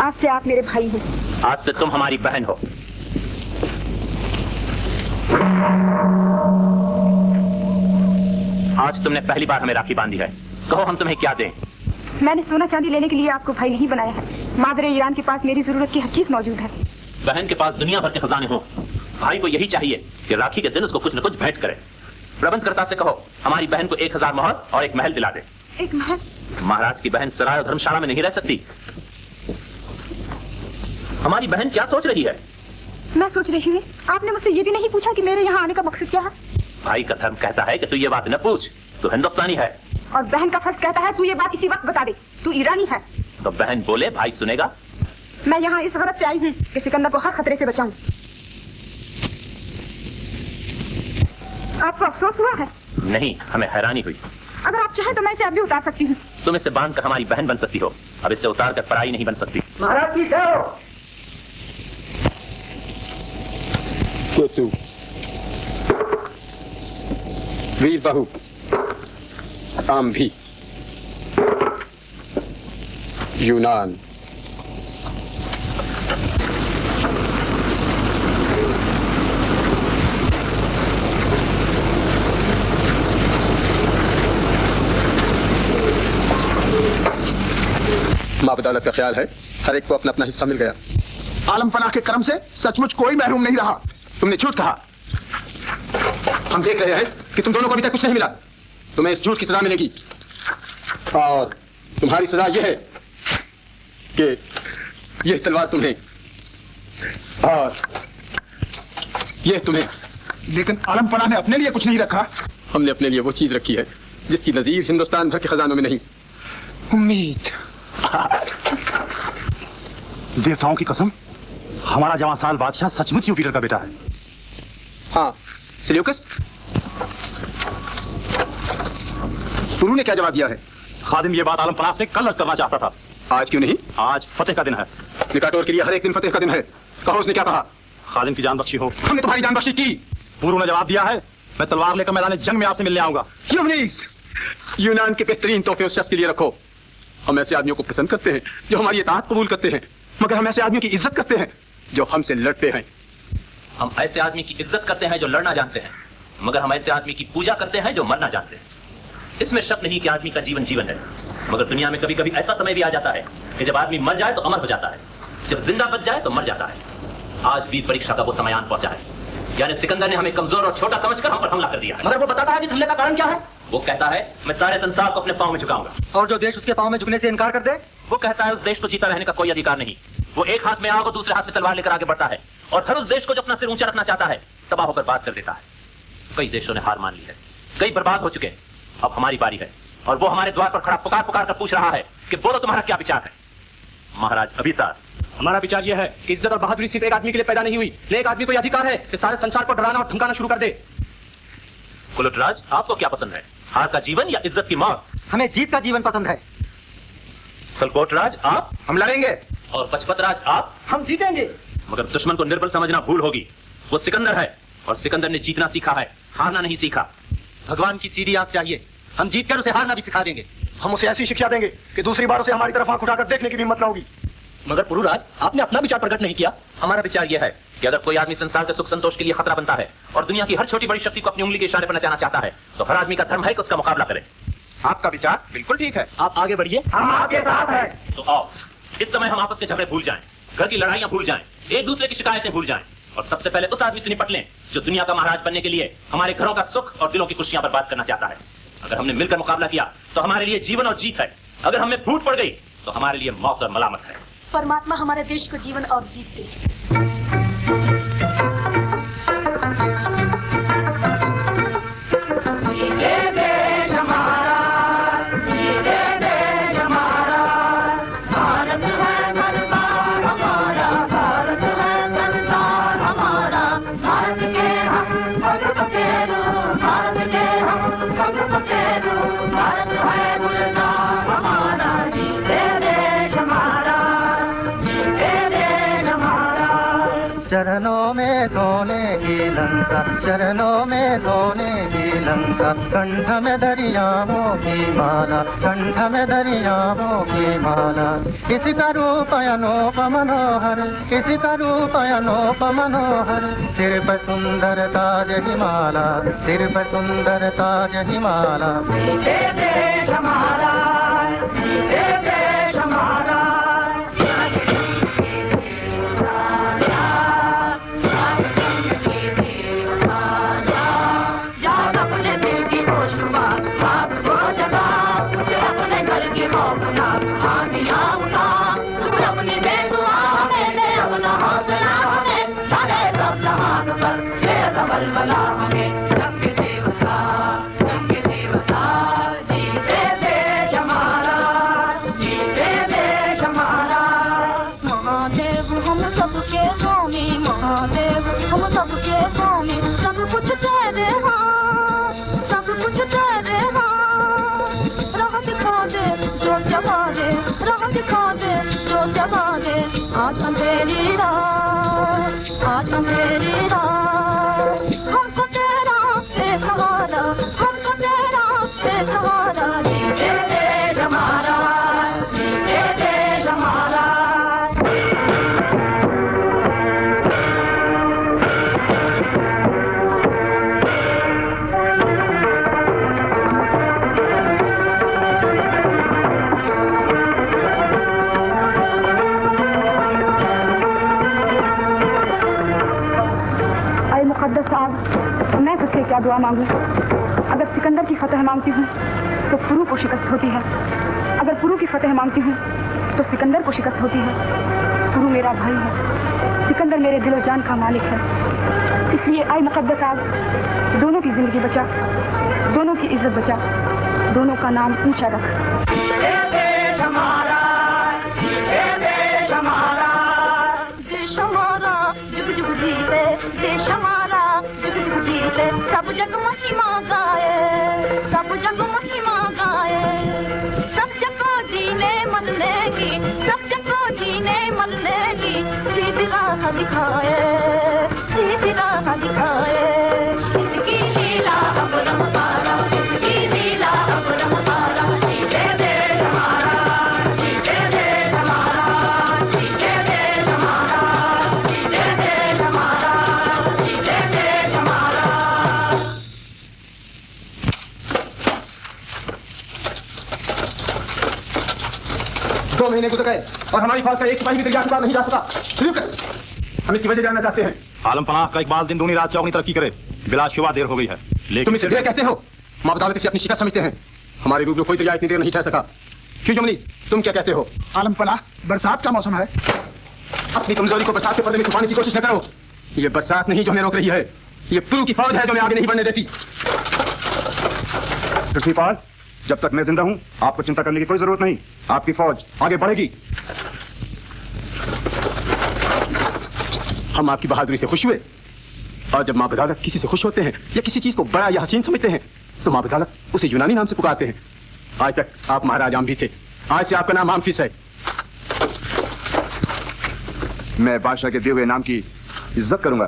आज से आप मेरे भाई हैं। आज से तुम हमारी बहन हो। आज तुमने पहली बार हमें राखी बांधी है। कहो हम तुम्हें क्या दें? मैंने सोना चांदी लेने के लिए आपको भाई नहीं बनाया है। मादरे ईरान के पास मेरी जरूरत की हर चीज मौजूद है। बहन के पास दुनिया भर के खजाने हो, भाई को यही चाहिए कि राखी के दिन उसको कुछ न कुछ भेंट करे। प्रबंधकर्ता से कहो हमारी बहन को 1000 मोहर और एक महल दिला दे। एक महल? महाराज की बहन सराय और धर्मशाला में नहीं रह सकती। हमारी बहन क्या सोच रही है? मैं सोच रही हूँ, आपने मुझसे ये भी नहीं पूछा कि मेरे यहाँ आने का मकसद क्या है। भाई का धर्म कहता है कि तू ये बात न पूछ, तू हिंदुस्तानी है। और बहन का फर्ज कहता है तू ये बात इसी वक्त बता दे, तू ईरानी है। तो बहन बोले, भाई सुनेगा। मैं यहाँ इस गरज से आई हूँ कि सिकंदर को हर खतरे से बचाऊं। आपको अफसोस हुआ है? नहीं, हमें हैरानी हुई। अगर आप चाहें तो मैं इसे अब भी उतार सकती हूँ। तुम इसे बांध कर हमारी बहन बन सकती हो, अब इसे उतार कर पराई नहीं बन सकती। महाराज की जय हो। तू वीर बहू आम भी यूनान माँ बदौलत का ख्याल है हर एक को अपना अपना हिस्सा मिल गया। आलम पनाह के कर्म से सचमुच कोई महरूम नहीं रहा। तुमने झूठ कहा। हम देख रहे हैं कि तुम दोनों को अभी तक कुछ नहीं मिला। तुम्हें इस झूठ की सजा मिलेगी और तुम्हारी सजा यह है कि यह तलवार तुम्हें और ये तुम्हें। लेकिन आलम पनाह ने अपने लिए कुछ नहीं रखा। हमने अपने लिए वो चीज रखी है जिसकी नजीर हिंदुस्तान भर के खजानों में नहीं। उम्मीद। देवताओं की कसम, हमारा जवान साल बादशाह सचमुच यूपीटर का बेटा है। हाँ सिल्यूकस, पुरू ने क्या जवाब दिया है? खादिम ये बात आलम पनाह से कल अर्ज करना चाहता था। आज क्यों नहीं? आज फतेह का दिन है। निकाटोर के लिए हर एक दिन फतेह का दिन है। कहो उसने क्या कहा? खादिम की जान बख्शी हो। हमने तुम्हारी जान बख्शी की। पुरू ने जवाब दिया है, मैं तलवार लेकर मैदान जंग में आपसे मिलने आऊंगा। यूनान के बेहतरीन तोहफे उस शख्स के लिए रखो। हम ऐसे आदमियों को पसंद करते हैं जो हमारी इताअत कबूल करते हैं, मगर हम ऐसे आदमियों की इज्जत करते हैं जो हमसे लड़ते हैं। हम ऐसे आदमी की इज्जत करते हैं जो लड़ना जानते हैं, मगर हम ऐसे आदमी की पूजा करते हैं जो मरना जानते हैं। इसमें शक नहीं कि आदमी का जीवन जीवन है, मगर दुनिया में कभी कभी ऐसा समय भी आ जाता है कि जब आदमी मर जाए तो अमर हो जाता है, जब जिंदा बच जाए तो मर जाता है। आज वीर परीक्षा का वो समय आन पहुंचा है, यानी सिकंदर ने हमें कमजोर और छोटा समझकर हम पर हमला कर दिया है। मगर वो बताता है कि हमले का कारण क्या है? वो कहता है मैं सारे संसार को अपने पांव में झुकाऊंगा। और जो देश उसके पांव में झुकने से इनकार कर दे, वो कहता है उस देश को जीता रहने का कोई अधिकार नहीं। वो एक हाथ में आग और दूसरे हाथ में तलवार लेकर आगे बढ़ता है और हर उस देश को जो अपना सिर ऊंचा रखना चाहता है तबाह होकर बात कर देता है। कई देशों ने हार मान ली है, कई बर्बाद हो चुके, अब हमारी बारी है और वो हमारे द्वार पर खड़ा पुकार पुकार कर पूछ रहा है कि बोलो तुम्हारा क्या विचार है। महाराज अभिसार, हमारा विचार यह है कि इज्जत और बहादुरी सिर्फ एक आदमी के लिए पैदा नहीं हुई, एक आदमी को यह अधिकार है कि सारे संसार को डराना और धमकाना शुरू कर दे। कुलटराज, आपको क्या पसंद है, हार का जीवन या इज्जत की मौत? हमें जीत का जीवन पसंद है। सलकोटराज, आप? हम लड़ेंगे। और पचपतराज, आप? हम जीतेंगे। मगर दुश्मन को निर्बल समझना भूल होगी। वो सिकंदर है और सिकंदर ने जीतना सीखा है, हारना नहीं सीखा। भगवान की सीधी आंख चाहिए, हम जीतकर उसे हारना भी सिखा देंगे। हम उसे ऐसी शिक्षा देंगे कि दूसरी बार उसे हमारी तरफ आंख उठाकर देखने की भी हिम्मत न होगी। मगर पुरुराज, आपने अपना विचार प्रकट नहीं किया। हमारा विचार यह है कि अगर कोई आदमी संसार के सुख संतोष के लिए खतरा बनता है और दुनिया की हर छोटी बड़ी शक्ति को अपनी उंगली के इशारे पर नचाना चाहता है, तो हर आदमी का धर्म है कि उसका मुकाबला करे। आपका विचार बिल्कुल ठीक है, आप आगे बढ़िए, हम आपके साथ हैं। तो आओ, इस समय हम आपस के झगड़े भूल जाएं, घर की लड़ाइयां भूल जाएं, एक दूसरे की शिकायतें भूल जाएं और सबसे पहले उस आदमी से निपट लें जो दुनिया का महाराज बनने के लिए हमारे घरों का सुख और दिलों की खुशियां बर्बाद करना चाहता है। अगर हमने मिलकर मुकाबला किया तो हमारे लिए जीवन और जीत है, अगर हमें फूट पड़ गई तो हमारे लिए मौत और मलामत है। परमात्मा हमारे देश को जीवन और जीत दे। चरणों में सोने की लंका, चरणों में सोने की लंका, कंठ में दरियाओं की माला, कंठ में दरियाओं की माला। किसी का रूप अनूप मनोहर, किसी का रूप अनूप मनोहर, सिर पर सुंदर ताज हिमाला, सिर पर सुंदर ताज हिमाला। देश हमारा, देश हमारा। सब कुछ तेरे हाँ, सब कुछ तेरे हाँ। राह दिखा दे जो जगा दे, राह दिखा दे जो जगा दे। आज अंधेरी रात, आज अंधेरी रात, हमको तेरा है सहारा, हमको तेरा है सहारा। जीते देश हमारा, जीते देश हमारा। मैं तुझसे क्या दुआ मांगू? अगर सिकंदर की फतह मांगती हूँ तो पुरू को शिकस्त होती है, अगर पुरू की फतह मांगती हूँ तो सिकंदर को शिकस्त होती है। गुरु मेरा भाई है, सिकंदर मेरे दिलो जान का मालिक है। इसलिए आई मुकद्दस आग, दोनों की जिंदगी बचा, दोनों की इज्जत बचा, दोनों का नाम ऊंचा रख। देश हमारा, देश हमारा, देश हमारा जुग जुग जीते, देश हमारा जुग जुग जीते, सब जग महिमा गाए, सब जग महिमा गाए, सब जग को जीने मरने की, सब जग को जीने मरने की सीधी राह दिखाए, सीधी राह दिखाए। इसकी लीला अपरंपारा, इसकी लीला अपरंपारा, जीते देश हमारा, जीते देश हमारा, जीते देश हमारा, जीते देश हमारा, जीते देश हमारा। 2 महीने गुजर गए और हमारी फौज का एक सिपाही भी दरिया के पार नहीं जा सका। ल्यूकस, हम इसकी वजह जानना चाहते हैं। आलम पनाह का इकबाल दिन दूनी रात चौगनी तरक्की करे, बिला शुबा देर हो गई है, लेकिन तुम इसे देर कहते हो? माँ बदौलत से अपनी शिकस्त समझते हैं। हमारे रूबरू कोई दरिया इतनी देर नहीं ठहर सका। क्यों जमनीस, तुम क्या कहते हो? आलम पनाह, बरसात का मौसम है। अपनी कमजोरी को बरसात के पर्दे में छुपाने की कोशिश न करो। ये बरसात नहीं जो हमें रोक रही है, ये पुरु की फौज है जो हमें आगे नहीं बढ़ने देती। पृथ्वीपाल, जब तक मैं जिंदा हूं आपको चिंता करने की कोई जरूरत नहीं। आपकी फौज आगे बढ़ेगी। हम आपकी बहादुरी से खुश हुए, और जब माँ बदौलत किसी से खुश होते हैं या किसी चीज को बड़ा या हसीन समझते हैं तो माँ बदौलत उसे यूनानी नाम से पुकारते हैं। आज तक आप महाराज आम भी थे, आज से आपका नाम आमफिस है। मैं बादशाह के दिए हुए नाम की इज्जत करूंगा।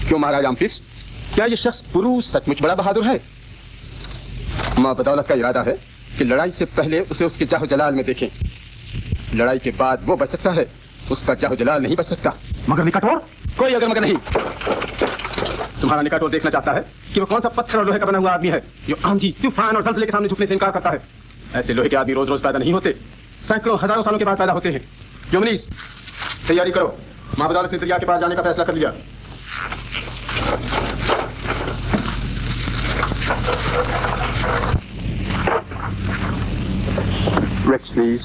क्यों महाराज आमफिस, क्या ये शख्स पुरु सचमुच बड़ा बहादुर है? माँ बदौलत का इरादा है कि लड़ाई से पहले उसे उसके जाहो जलाल में देखें। लड़ाई के बाद वो बच सकता है, उसका जाहो जलाल नहीं बच सकता। मगर निकटोर? कोई अगर मगर नहीं। तुम्हारा निकटोर देखना चाहता है कि वो कौन सा पत्थर और लोहे का बना हुआ आदमी है जो आंधी तूफान और ज़लज़ले के सामने झुकने से इनकार करता है। ऐसे लोहे के आदमी रोज रोज पैदा नहीं होते, सैकड़ों हजारों सालों के बाद पैदा होते हैं। जुमनीस, तैयारी करो, माँ बदौलत ने दरिया के पास जाने का फैसला कर लिया। रेक्स प्लीज,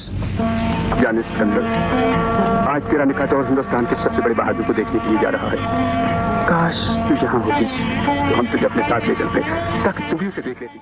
यानी सिकंदर, आज तेरा निकटोर हिंदुस्तान के सबसे बड़े बहादुर को देखने के लिए जा रहा है। काश तू यहाँ होती तो हम तुझे अपने साथ ले चलते ताकि तू भी उसे देख लेती।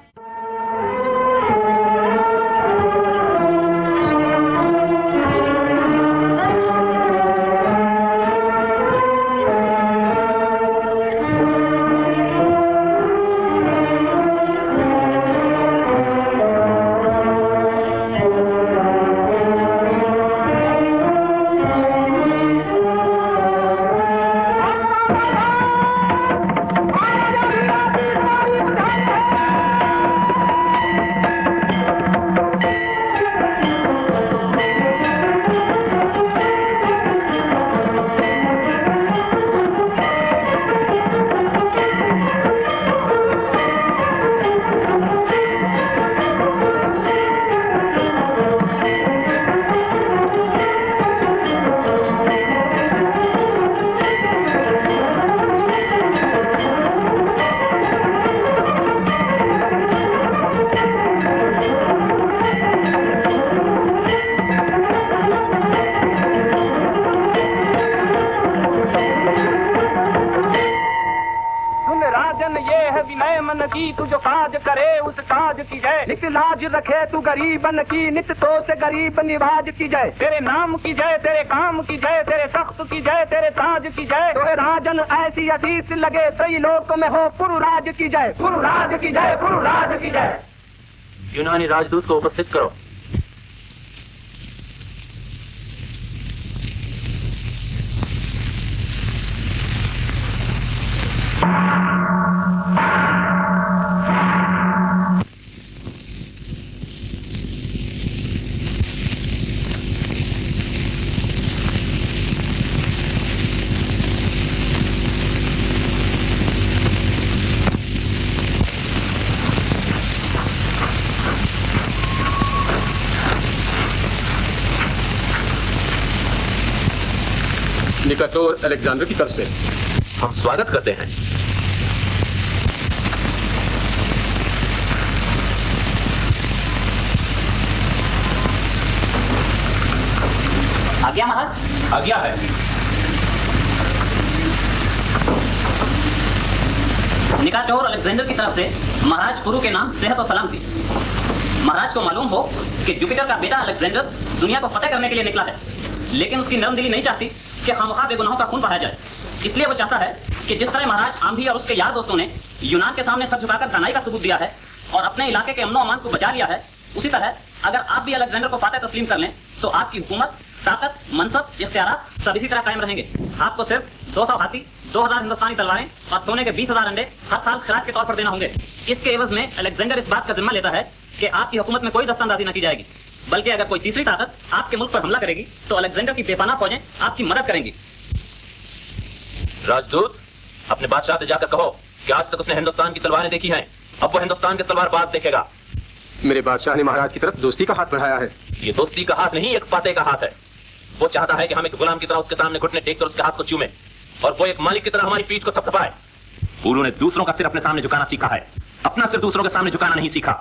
रखे तू गरीबन की नित तो से गरीब निवाज की जय। तेरे नाम की जय, तेरे काम की जय, तेरे तख्त की जय, तेरे ताज की जय। तोहे राजन ऐसी अजीत लगे त्रय लोक में हो पुरु राज की जय, पुरु राज की जय, पुरु राज की जय। यूनानी राजदूत को उपस्थित करो। निकटोर अलेक्जेंडर की तरफ से हम स्वागत करते हैं। आज्ञा महाराज। आज्ञा है। निकाटोर अलेक्जेंडर की तरफ से महाराज पुरु के नाम सेहत और सलामती। महाराज को मालूम हो कि जुपिटर का बेटा अलेक्जेंडर दुनिया को फतेह करने के लिए निकला है, लेकिन उसकी नरम दिली नहीं चाहती कि खामखा बेगुनाहों का खून बहाया जाए। इसलिए वो चाहता है कि जिस तरह महाराज आम्भी और उसके यार दोस्तों ने यूनान के सामने सर झुकाकर दानाई का सबूत दिया है और अपने इलाके के अमनो अमान को बचा लिया है, उसी तरह अगर आप भी अलेक्जेंडर को फातेह तस्लीम कर लें तो आपकी हुकूमत, ताकत, मनसब, इख्तियारात सब इसी तरह कायम रहेंगे। आपको सिर्फ 200 हाथी, 2000 हिंदुस्तानी तलवारें और सोने के 20,000 अंडे हर साल खिराक के तौर पर देना होंगे। इसके एवज में अलेक्जेंडर इस बात का जिम्मा लेता है कि आपकी हुकूमत में कोई दस्तंदाजी न की जाएगी, बल्कि अगर कोई तीसरी ताकत आपके मुल्क पर हमला करेगी तो अलेक्जेंडर की बेपनाह फौजें आपकी मदद करेंगी। राजदूत, अपने बादशाह से जाकर कहो कि आज तक उसने हिंदुस्तान की तलवारें देखी हैं, अब वो हिंदुस्तान के तलवारबाज देखेगा। मेरे बादशाह ने महाराज की तरफ दोस्ती का हाथ बढ़ाया है। ये दोस्ती का हाथ नहीं, एक फातेह का हाथ है। वो चाहता है कि हम एक गुलाम की तरह उसके सामने घुटने टेक कर उसके हाथ को चूमे और वो एक मालिक की तरह हमारी पीठ को थपथपाए। पुरु ने दूसरों का सिर अपने सामने झुकाना सीखा है, अपना सिर दूसरों के सामने झुकाना नहीं सीखा।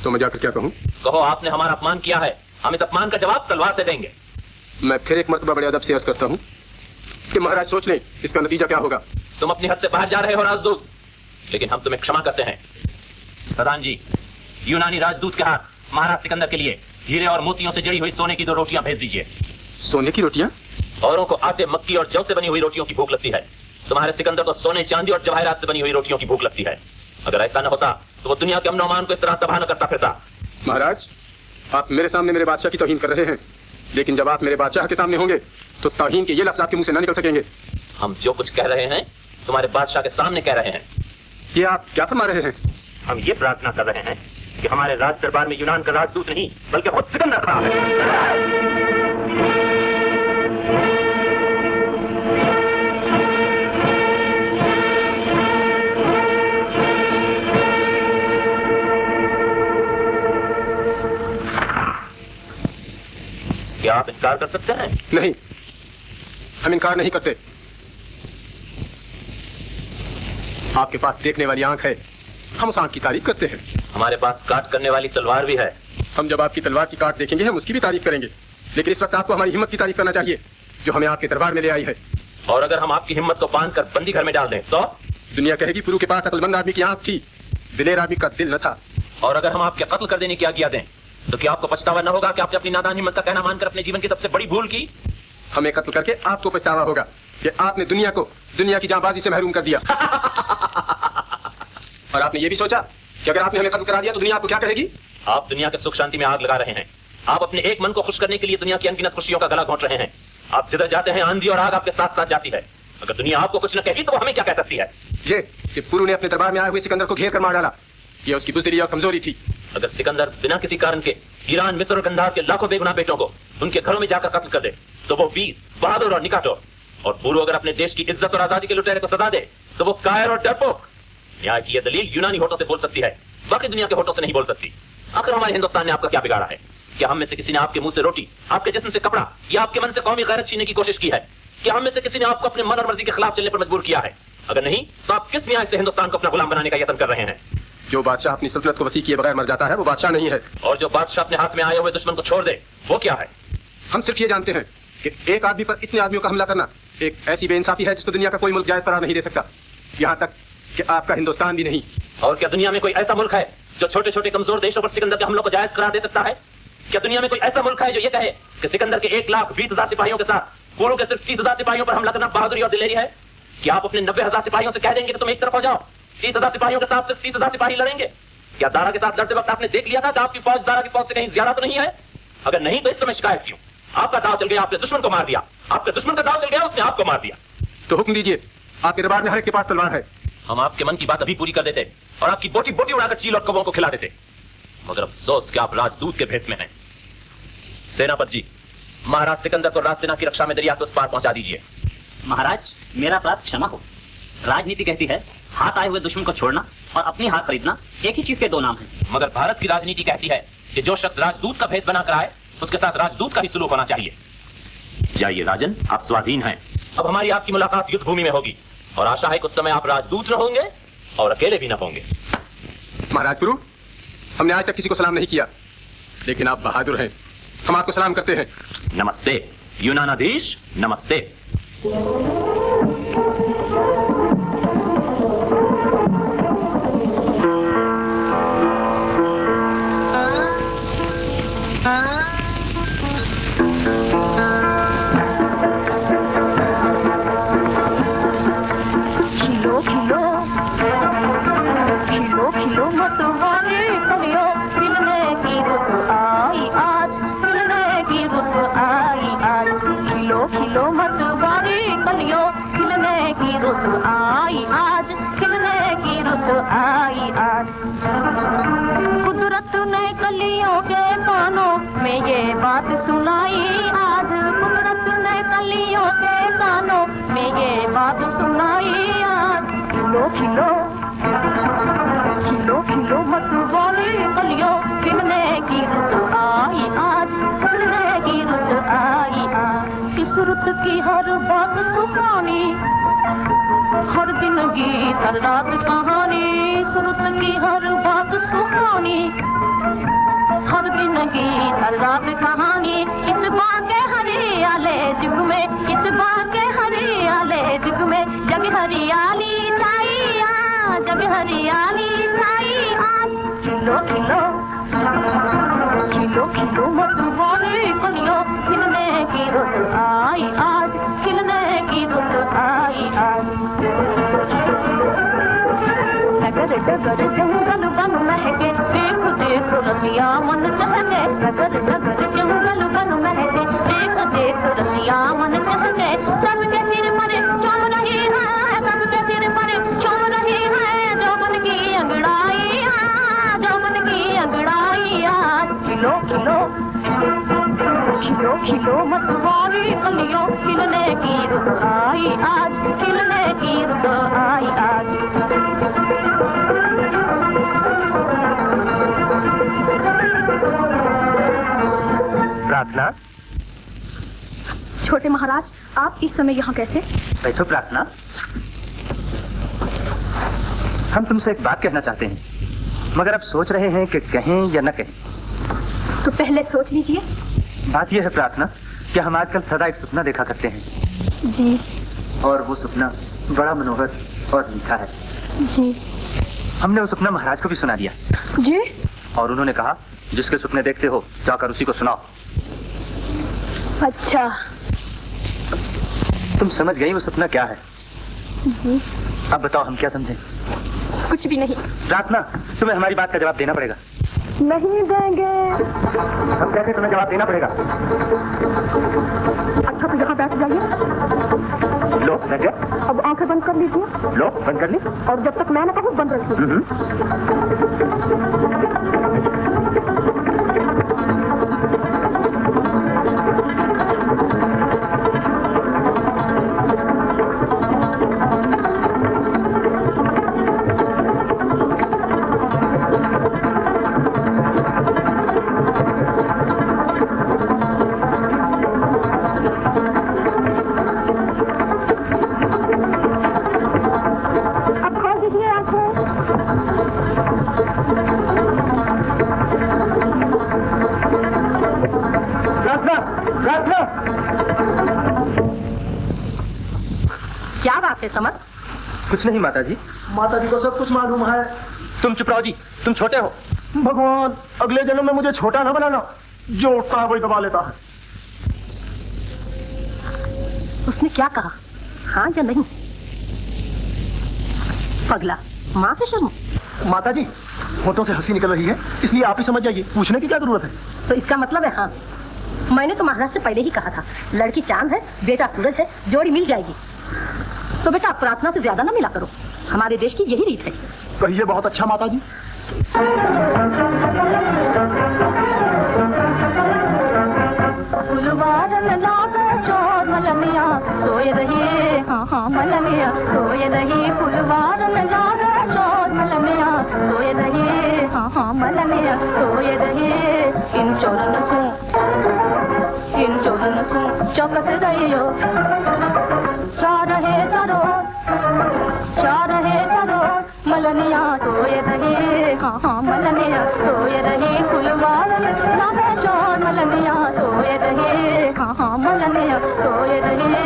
तो मैं जाकर क्या कहूँ? कहो आपने हमारा अपमान किया है, हम इस अपमान का जवाब तलवार से देंगे। मैं फिर एक मर्तबा बड़े अदब से अर्ज करता हूँ कि महाराज सोच लें इसका नतीजा क्या होगा। तुम अपनी हद से बाहर जा रहे हो राजदूत, लेकिन हम तुम्हें क्षमा करते हैं। प्रधान जी, यूनानी राजदूत के हाथ महाराज सिकंदर के लिए हीरे और मोतियों से जड़ी हुई सोने की 2 रोटियां भेज दीजिए। सोने की रोटियां? औरों को आटे, मक्की और जौ से बनी हुई रोटियों की भूख लगती है, तुम्हारे सिकंदर को सोने, चांदी और जवाहरात से बनी हुई रोटियों की भूख लगती है। अगर ऐसा न होता तो वो दुनिया के अमन अमान को इस तरह तबाह न करता फिरता। महाराज, आप मेरे सामने मेरे बादशाह की तौहीन कर रहे हैं, लेकिन जब आप मेरे बादशाह के सामने होंगे तो तौहीन के ये लफ्ज़ आपके मुंह से न निकल सकेंगे। हम जो कुछ कह रहे हैं तुम्हारे बादशाह के सामने कह रहे हैं। ये आप क्या फरमा रहे हैं? हम ये प्रार्थना कर रहे हैं कि हमारे राज दरबार में यूनान का राजदूत नहीं बल्कि खुद सिकंदर खड़ा है। क्या आप इनकार कर सकते हैं? नहीं, हम इनकार नहीं करते। आपके पास देखने वाली आंख है, हम उस आंख की तारीफ करते हैं। हमारे पास काट करने वाली तलवार भी है। हम जब आपकी तलवार की काट देखेंगे हम उसकी भी तारीफ करेंगे, लेकिन इस वक्त आपको हमारी हिम्मत की तारीफ करना चाहिए जो हमें आपके दरबार में ले आई है। और अगर हम आपकी हिम्मत को बांध कर बंदी घर में डाल दें तो दुनिया कहेगी पुरु के पास अक्लमंद आदमी की आंख थी, दिलेर आदमी का दिल न था। और अगर हम आपके कत्ल कर देने की आज्ञा दें तो क्या आपको पछतावा न होगा कि आपने अपनी नादान हिम्मत का कहना मानकर अपने जीवन की सबसे बड़ी भूल की? हमें कत्ल करके आपको पछतावा होगा कि आपने दुनिया को दुनिया की जांबाजी से महरूम कर दिया। और आपने ये भी सोचा कि अगर आपने हमें कत्ल करा दिया तो दुनिया आपको क्या कहेगी? आप दुनिया के सुख शांति में आग लगा रहे हैं। आप अपने एक मन को खुश करने के लिए दुनिया की अनगिनत खुशियों का गला घोंट रहे हैं। आप जिधर जाते हैं आंधी और आग आपके साथ साथ जाती है। अगर दुनिया आपको कुछ न कहेगी तो वो हमें क्या कह सकती है? ये कि पुरु ने अपने दरबार में आए हुए सिकंदर को घेर कर मार डाला, ये उसकी बुज़दिली और कमजोरी थी। अगर सिकंदर बिना किसी कारण के ईरान, मिस्र और गंधार के लाखों बेगुनाह बेटों को उनके घरों में जाकर कत्ल कर दे तो वो वीर, बहादुर और निकाटोर। और पुरु अगर अपने देश की इज्जत और आजादी के लुटेरे को सजा दे तो वो कायर और डरपोक। न्याय की यह दलील यूनानी होठों से बोल सकती है, बाकी दुनिया के होठों से नहीं बोल सकती। आखिर हमारे हिंदुस्तान ने आपका क्या बिगाड़ा है? क्या हम में से किसी ने आपके मुंह से रोटी, आपके जिस्म से कपड़ा या आपके मन से कौमी गैरत छीनने की कोशिश की है? क्या हम में से किसी ने आपको अपने मन और मर्जी के खिलाफ चलने पर मजबूर किया है? अगर नहीं तो आप किस न्याय से हिंदुस्तान को अपना गुलाम बनाने का यत्न कर रहे हैं? जो बादशाह अपनी सल्तनत को वसी किए बगैर मर जाता है वो बादशाह नहीं है। और जो बादशाह अपने हाथ में आए हुए दुश्मन को छोड़ दे वो क्या है? हम सिर्फ ये जानते हैं कि एक आदमी पर इतने आदमियों का हमला करना एक ऐसी बेइंसाफी है जिसको दुनिया का कोई मुल्क जायज करार नहीं दे सकता, यहाँ तक कि आपका हिंदुस्तान भी नहीं। और क्या दुनिया में कोई ऐसा मुल्क है जो छोटे छोटे कमजोर देशों पर सिकंदर के हमलों को जायज करार दे सकता है? क्या दुनिया में कोई ऐसा मुल्क है जो ये कहे कि सिकंदर के 1,20,000 सिपाहियों के साथ पुरु के सिर्फ 30,000 सिपाहियों पर हमला करना बहादुरी और दिलेरी है? क्या आप अपने 90,000 सिपाहियों से कह देंगे कि तुम एक तरफ हो जाओ, 30,000 सिपाहियों के साथ सिर्फ 30,000 सिपाही लड़ेंगे? क्या दारा के साथ लड़ते वक्त आपने देख लिया था कि आपकी फौज दारा की फौज से कहीं ज्यादा तो नहीं है? अगर नहीं तो इस समय शिकायत क्यों? आपका दाव चल गया, आपने दुश्मन को मार दिया। आपके दुश्मन का दाव चल गया, उसने आपको मार दिया। तो हुक्म दीजिए, आपके दरबार में हर एक के पास तलवार है। हम आपके मन की बात अभी पूरी कर देते और आपकी बोटी बोटी उड़ाकर चील और कौवों को खिला देते, मगर अफसोस कि आप राजदूत के भेष में हैं। सेनापति जी, महाराज सिकंदर को राजसेना की रक्षा में दरिया के उस पार पहुंचा दीजिए। महाराज, मेरा अपराध क्षमा हो। राजनीति कहती है हाथ आए हुए दुश्मन को छोड़ना और अपनी हाथ खरीदना एक ही चीज के दो नाम हैं। मगर भारत की राजनीति कहती है कि जो शख्स राजदूत का भेष बनाकर आए उसके साथ राजदूत का ही सुलूक होना चाहिए। जाइए राजन, आप स्वाधीन हैं। अब हमारी आपकी मुलाकात युद्ध भूमि में होगी और आशा है कि उस समय आप राजदूत न होंगे और अकेले भी न होंगे। महाराज गुरु, हमने आज तक किसी को सलाम नहीं किया, लेकिन आप बहादुर हैं, हम आपको सलाम करते हैं। नमस्ते। यूनानाधीश नमस्ते। खिलो खिलो खिलो खिलो मत वाले कलियो, खिलने की रुत आई आज, खिलने की रुत आई आज। खिलो खिलो मत वाले कलियो, खिलने की रुत आई आज, खिलने की रुत आई आज। कुदरत ने कलियों के कानों में ये बात सुनाई आज, कुदरत ने कलियों के कानों में ये बात सुनाई आज। खिलो खिलो खिलो खिलो मत वाले कलियो, खिलने की रुत आई आज, खिलने की रुत आई आज। इस रुत की हर बात सुहानी, हर दिन गीत हर रात कहानी। इस रुत की हर बात सुहानी, हर दिन गीत हर रात कहानी। इस बागे हरियाले जुग में, इस बागे हरियाले जुग में, जग हरियाली छाई आज, जग हरियाली छाई आज। खिलो खिलो खिलो खिलो मत वाले कलियो, खिलने की रुत आई आज, खिलने की रुत आई आज। डगर डगर जंगल बन महके, देख देख रसिया मन चहके। डगर डगर जंगल बन महके, देख देख रसिया मन चहके। सबके सिर पर चूम रही है, सबके सिर पर चूम रही है, जौवन की अंगड़ाई आज, जौवन की अंगड़ाई आज। खिलो खिलो खिलो खिलो मत वाली कलियों, खिलने की रुत आई आज, खिलने की रुत आई आज। प्रार्थना। छोटे महाराज, आप इस समय यहाँ कैसे? बैठो प्रार्थना। हम तुमसे एक बात कहना चाहते हैं, मगर अब सोच रहे हैं कि कहें या न कहें। तो पहले सोच लीजिए। बात यह है प्रार्थना कि हम आजकल सदा एक सपना देखा करते हैं। जी। और वो सपना बड़ा मनोहर और मीठा है। जी। हमने वो सपना महाराज को भी सुना दिया। जी। और उन्होंने कहा, जिसके सपने देखते हो जाकर उसी को सुनाओ। अच्छा। तुम समझ गई वो सपना क्या है? जी। अब बताओ हम क्या समझें? कुछ भी नहीं। प्रार्थना, तुम्हें हमारी बात का जवाब देना पड़ेगा। नहीं देंगे। हम कहते तुम्हें जवाब देना पड़ेगा। अच्छा तो यहाँ बैठ जाइए। लो बैठ गए। अब आंखें बंद कर लीजिए। लो बंद कर ली। और जब तक मैं न कहूँ बंद रखिए। क्या बात है समर? कुछ नहीं माता जी। माता जी को सब कुछ मालूम है। तुम चुप रहो जी, तुम छोटे हो। भगवान, अगले जन्म में मुझे छोटा ना बनाना। जो उठता है वही दबा लेता है। उसने क्या कहा, हाँ या नहीं? पगला, माँ से शर्म। माता जी, होठों से हंसी निकल रही है, इसलिए आप ही समझ जाइए। पूछने की क्या जरूरत है? तो इसका मतलब है हाँ। मैंने तो महाराज से पहले ही कहा था, लड़की चांद है, बेटा सूरज है, जोड़ी मिल जाएगी। तो बेटा प्रार्थना से ज्यादा ना मिला करो, हमारे देश की यही रीत है। कहिए बहुत अच्छा माता जी। फुलवारन लागे चोर मलनिया, सोए रही हाँ हाँ मलनिया, सोए रही। फुलवारन लागे चोर मलनिया, सोए रही हाँ हाँ मलनिया, सोए रही। इन चोरन सु चौकस रहियो, चार है चारो मलनिया, सोए रही हाँ हाँ मलनिया, सोए रही। फुलवारन लागे चोर चोर मलनिया सोए रहे, हाँ हाँ मलनिया सोए रहे।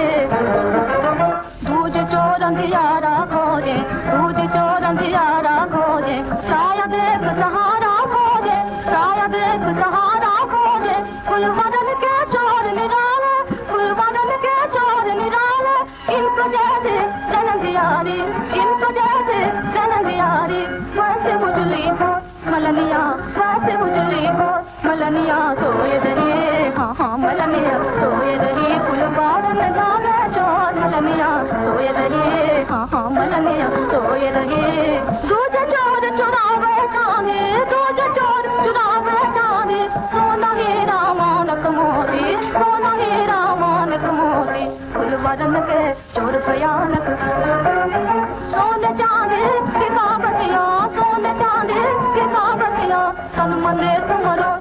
दूज चोर अंधियारा खोजे, दूज चोर अंधियारा खोजे, शायद एक सहारा खोजे, शायद एक सहारा खोजे। फुलवदन के चोर निराले, फुलवदन के चोर निराले, इनको जैसे जनंदियारी, इनको जैसे जनंदियारी। वैसे बुझली हो मलनिया, वैसे बुझली हो मलनिया सोए रहे, हाँ हाँ मलनिया सोए रहे। फुलवादन जाने चोर मलनिया सोए रहे, हाँ हाँ मलनिया सोए रहे। दूज चोर चुरावे जाने, दूज चोर चुरावे जाने, सोना हीरा मानक मोती, सोना हीरा मानक मोती। फुलवादन के चोर भयानक, सोने चांदी की काबतिया, सोने चांदी की काबतिया। तन मले तुम्हारो,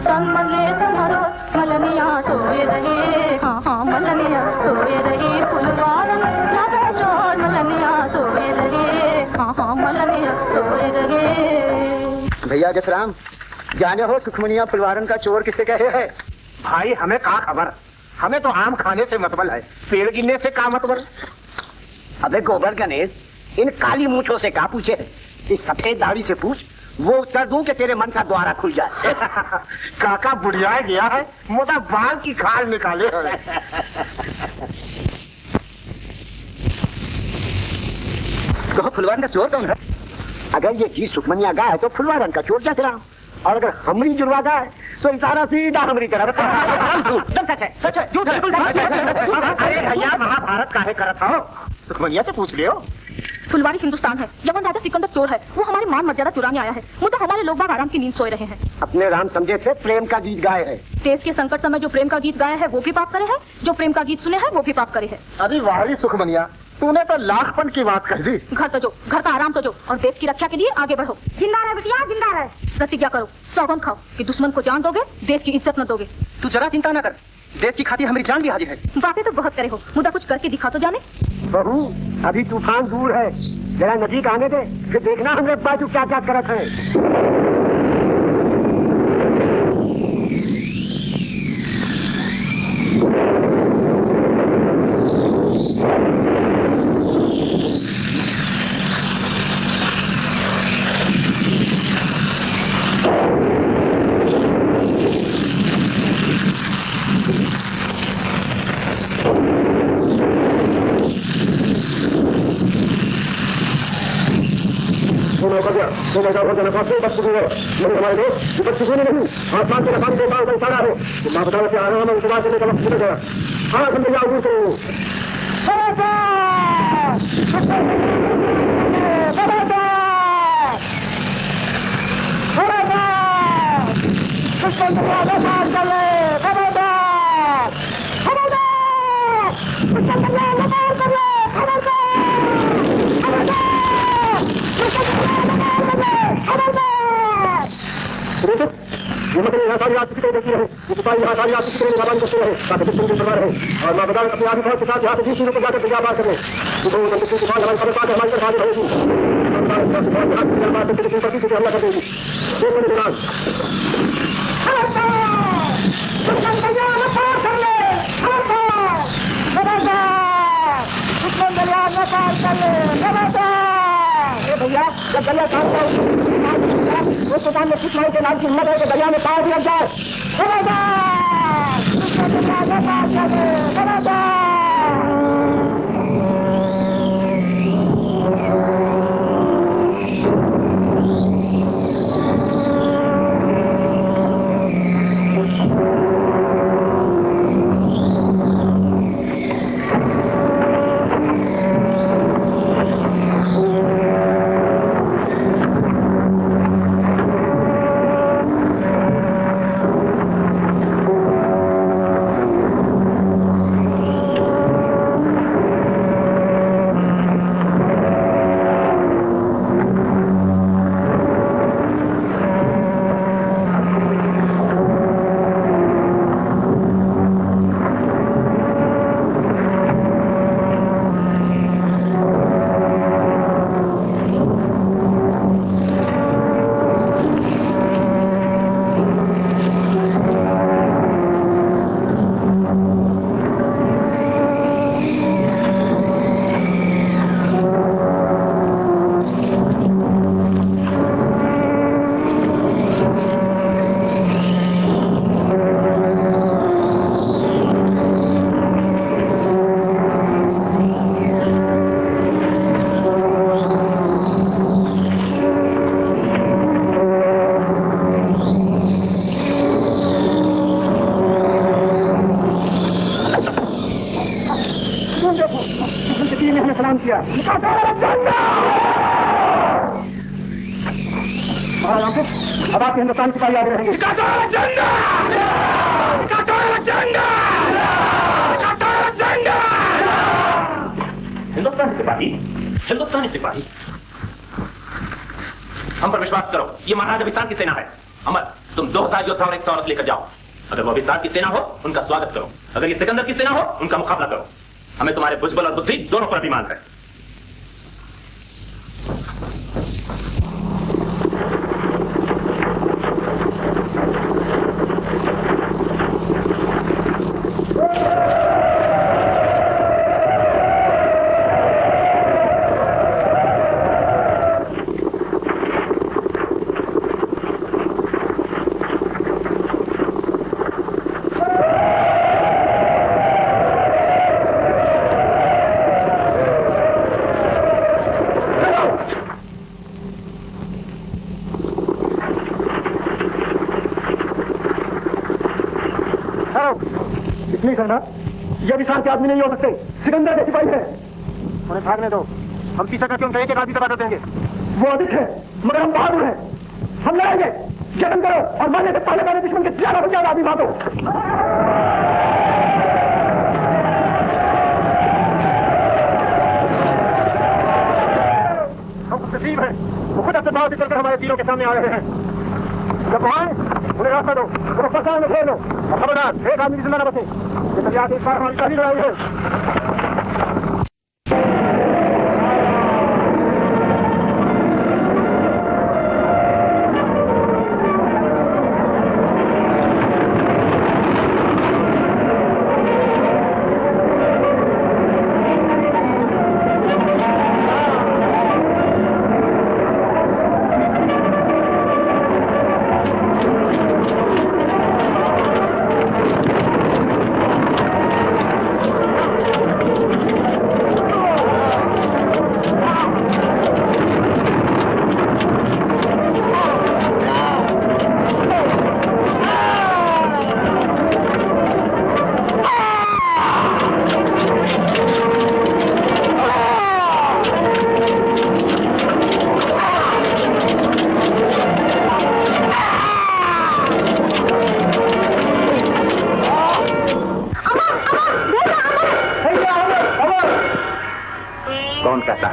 तन मले तुम्हारो, मलनिया सोए रहे, हाँ हाँ मलनिया सोए रहे। फुलवादन जाने चोर मलनिया सोए रहे, हाँ हाँ मलनिया सोए रहे। भैया जसराम, जाने हो सुखमनिया फुलवारन का चोर किसे कहे है? भाई हमें कहाँ खबर, हमें तो आम खाने से मतबल है, पेड़ गिनने से क्या मतबल। अबे गोबर गणेश, इन काली मूछों से क्या पूछे, इस सफेद दाढ़ी से पूछ, वो उत्तर दूं कि तेरे मन का द्वारा खुल जाए। काका बुढ़िया गया है, मोटा बाल की खाल निकाले है। तो फुलवारन का चोर कौन है? अगर ये चीज सुखमनिया गाय तो फुलवारन का चोर जसराम, और अगर हमरी जुड़वा गाय तो इशारा सीधा हमरी तरफ। सच है, सच है, झूठ है, बिल्कुल सच है। अरे भैया महाभारत काहे करत हो, सुखमनिया से पूछ लियो। फुलवारी हिंदुस्तान है, यमन राजा सिकंदर चोर है, वो हमारी मान मर्यादा चुराने आया है। मुद्दा हमारे लोग बाग आराम की नींद सोए रहे हैं। अपने राम समझे थे प्रेम का गीत गाए है। देश के संकट समय जो प्रेम का गीत गाया है वो भी पाप करे है, जो प्रेम का गीत सुने है वो भी पाप करे है। अरे वाह सुखमनिया, तूने तो लाखपन की बात कह दी। घर तो जो, घर का आराम तो जो, और देश की रक्षा के लिए आगे बढ़ो। जिंदा रहे बिटिया, जिंदा रहे। प्रतिज्ञा करो, सौगंध खाओ कि दुश्मन को जान दोगे, देश की इज्जत न दोगे। तू जरा चिंता न कर, देश की खातिर हमारी जान भी हाजिर है। बातें तो बहुत करे हो, मुद्दा कुछ करके दिखा तो जाने। बहू, अभी तूफान दूर है, जरा नजीक आने दे, फिर देखना हमने बाजू क्या क्या करत है। हमारे दोस्त बच्चे सोने नहीं, आसमान के रफान देता हुआ इशारा है, माँ बताओ कि आराम है, उपवास करने का वक्त मिल गया। हाँ समझ जाओ, दूर करो। ये मतलब यहाँ सारी आपकी तरह देखती रहे, ये सिपाही यहाँ सारी आपकी तरह निगरानी करते रहे, ताकि दुश्मन की परवाह रहे। और माँ बता अपने आदमी फौज के साथ यहाँ से बीच को जाकर तैयार बात करने। तो के बाद हमारी खबर पाकर हमारी तरफ हाजिर रहेगी। हमला कर देगी। दो मिनट दौरान भैया, जब दरिया वो सुल्तान ने कुछ के नाम की हिम्मत है कि दरिया में पार दिया जाए। काम किया। अब आपके हिंदुस्तान सिपाही आगे रहेंगे। हिंदुस्तानी सिपाही, हिंदुस्तानी सिपाही, हम पर विश्वास करो, ये महाराजा विशाल की सेना है। अमर, तुम 2000 योद्धा और 100 औरत लेकर जाओ। अगर वो विशाल की सेना हो, उनका स्वागत करो। अगर ये सिकंदर की सेना हो, उनका मुकाबला करो। हमें तुम्हारे भुजबल और बुद्धि दोनों पर अभिमान है। नहीं करना, ये विशाल के आदमी नहीं हो सकते। सिकंदर के सिपाही है। उन्हें भागने दो। हम पीछे करके उनका एक आदमी तबाह कर देंगे। वो अधिक है मगर हम बहादुर हैं। हम लड़ेंगे। जतन करो और मारने से पहले दुश्मन के ज्यादा आदमी भागो। हम तस्लीम हैं। वो खुद अपने भाव चलकर हमारे तीरों के सामने आ रहे हैं। जब वहां उन्हें रास्ता दो, उन्हें फंसाने में घेर लो और खबरदार एक आदमी की जिंदा न बचे। ये तबियत इस बार हमारी पहली लड़ाई है।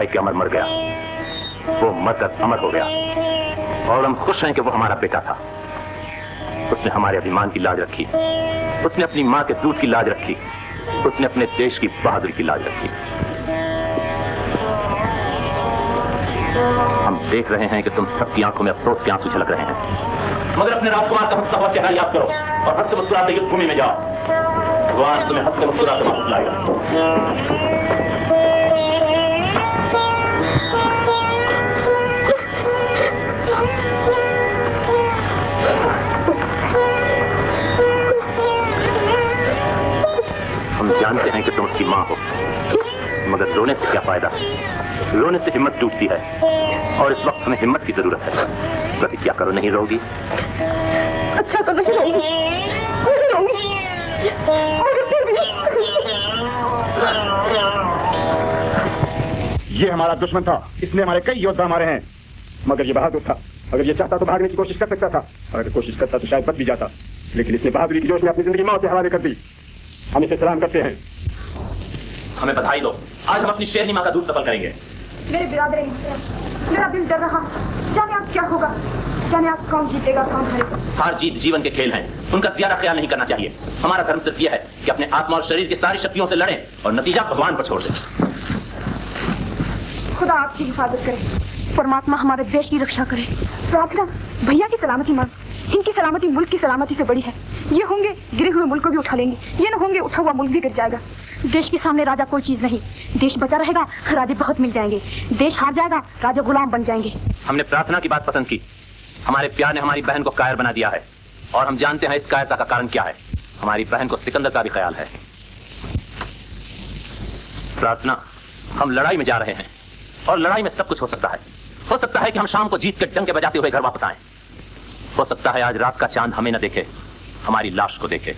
कि अमर मर गया, वो मरकर अमर हो गया और हम खुश हैं कि वो हमारा बेटा था। उसने हमारे अभिमान की लाज रखी, उसने अपनी मां के दूध की लाज रखी, उसने अपने देश की बहादुरी की लाज रखी। हम देख रहे हैं कि तुम सबकी आंखों में अफसोस के आंसू झलक रहे हैं, मगर अपने राजकुमार का हंसता हुआ चेहरा याद करो और हंस से मुस्कुराते युद्ध भूमि में जाओ। भगवान तुम्हें हंस से मुस्कुराते वापस लाएगा। हम जानते हैं कि तुम उसकी मां हो, मगर रोने से क्या फायदा? रोने से हिम्मत टूटती है और इस वक्त हमें हिम्मत की जरूरत है। प्रतिज्ञा करो, नहीं रोगी? अच्छा तो नहीं रोगी, नहीं रोगी। ये हमारा दुश्मन था, इसने हमारे कई योद्धा मारे हैं, मगर ये बहादुर था। अगर ये चाहता तो भागने की कोशिश कर सकता था, अगर कोशिश करता तो शायद बच भी जाता, लेकिन इसने बहादुरी की जोश में अपनी जिंदगी मौत के हवाले कर दी। हम इसे सलाम करते हैं। हमें बधाई दो, आज हम अपनी शेरनी मां का दूध सफल करेंगे। मेरे बिरादर, मेरा दिल डर रहा, जाने आज क्या होगा, जाने आज कौन जीतेगा कौन हारेगा। हार जीत जीवन के खेल हैं, उनका ज्यादा ख्याल नहीं करना चाहिए। हमारा धर्म सिर्फ यह है कि अपने आत्मा और शरीर की सारी शक्तियों से लड़ें और नतीजा भगवान पर छोड़ दें। खुदा आपकी हिफाजत करे, परमात्मा हमारे देश की रक्षा करे। प्रार्थना, भैया की सलामती मांग, इनकी सलामती मुल्क की सलामती से बड़ी है। ये होंगे गिरे हुए मुल्क को भी उठा लेंगे, ये न होंगे उठा हुआ मुल्क भी गिर जाएगा। देश के सामने राजा कोई चीज नहीं, देश बचा रहेगा राजे बहुत मिल जाएंगे, देश हार जाएगा राजा गुलाम बन जाएंगे। हमने प्रार्थना की बात पसंद की, हमारे प्यार ने हमारी बहन को कायर बना दिया है और हम जानते हैं इस कायरता का कारण क्या है। हमारी बहन को सिकंदर का भी ख्याल है। प्रार्थना, हम लड़ाई में जा रहे हैं और लड़ाई में सब कुछ हो सकता है। हो सकता है कि हम शाम को जीत के डंके बजाते हुए घर वापस आएं। हो सकता है आज रात का चांद हमें न देखे, हमारी लाश को देखे।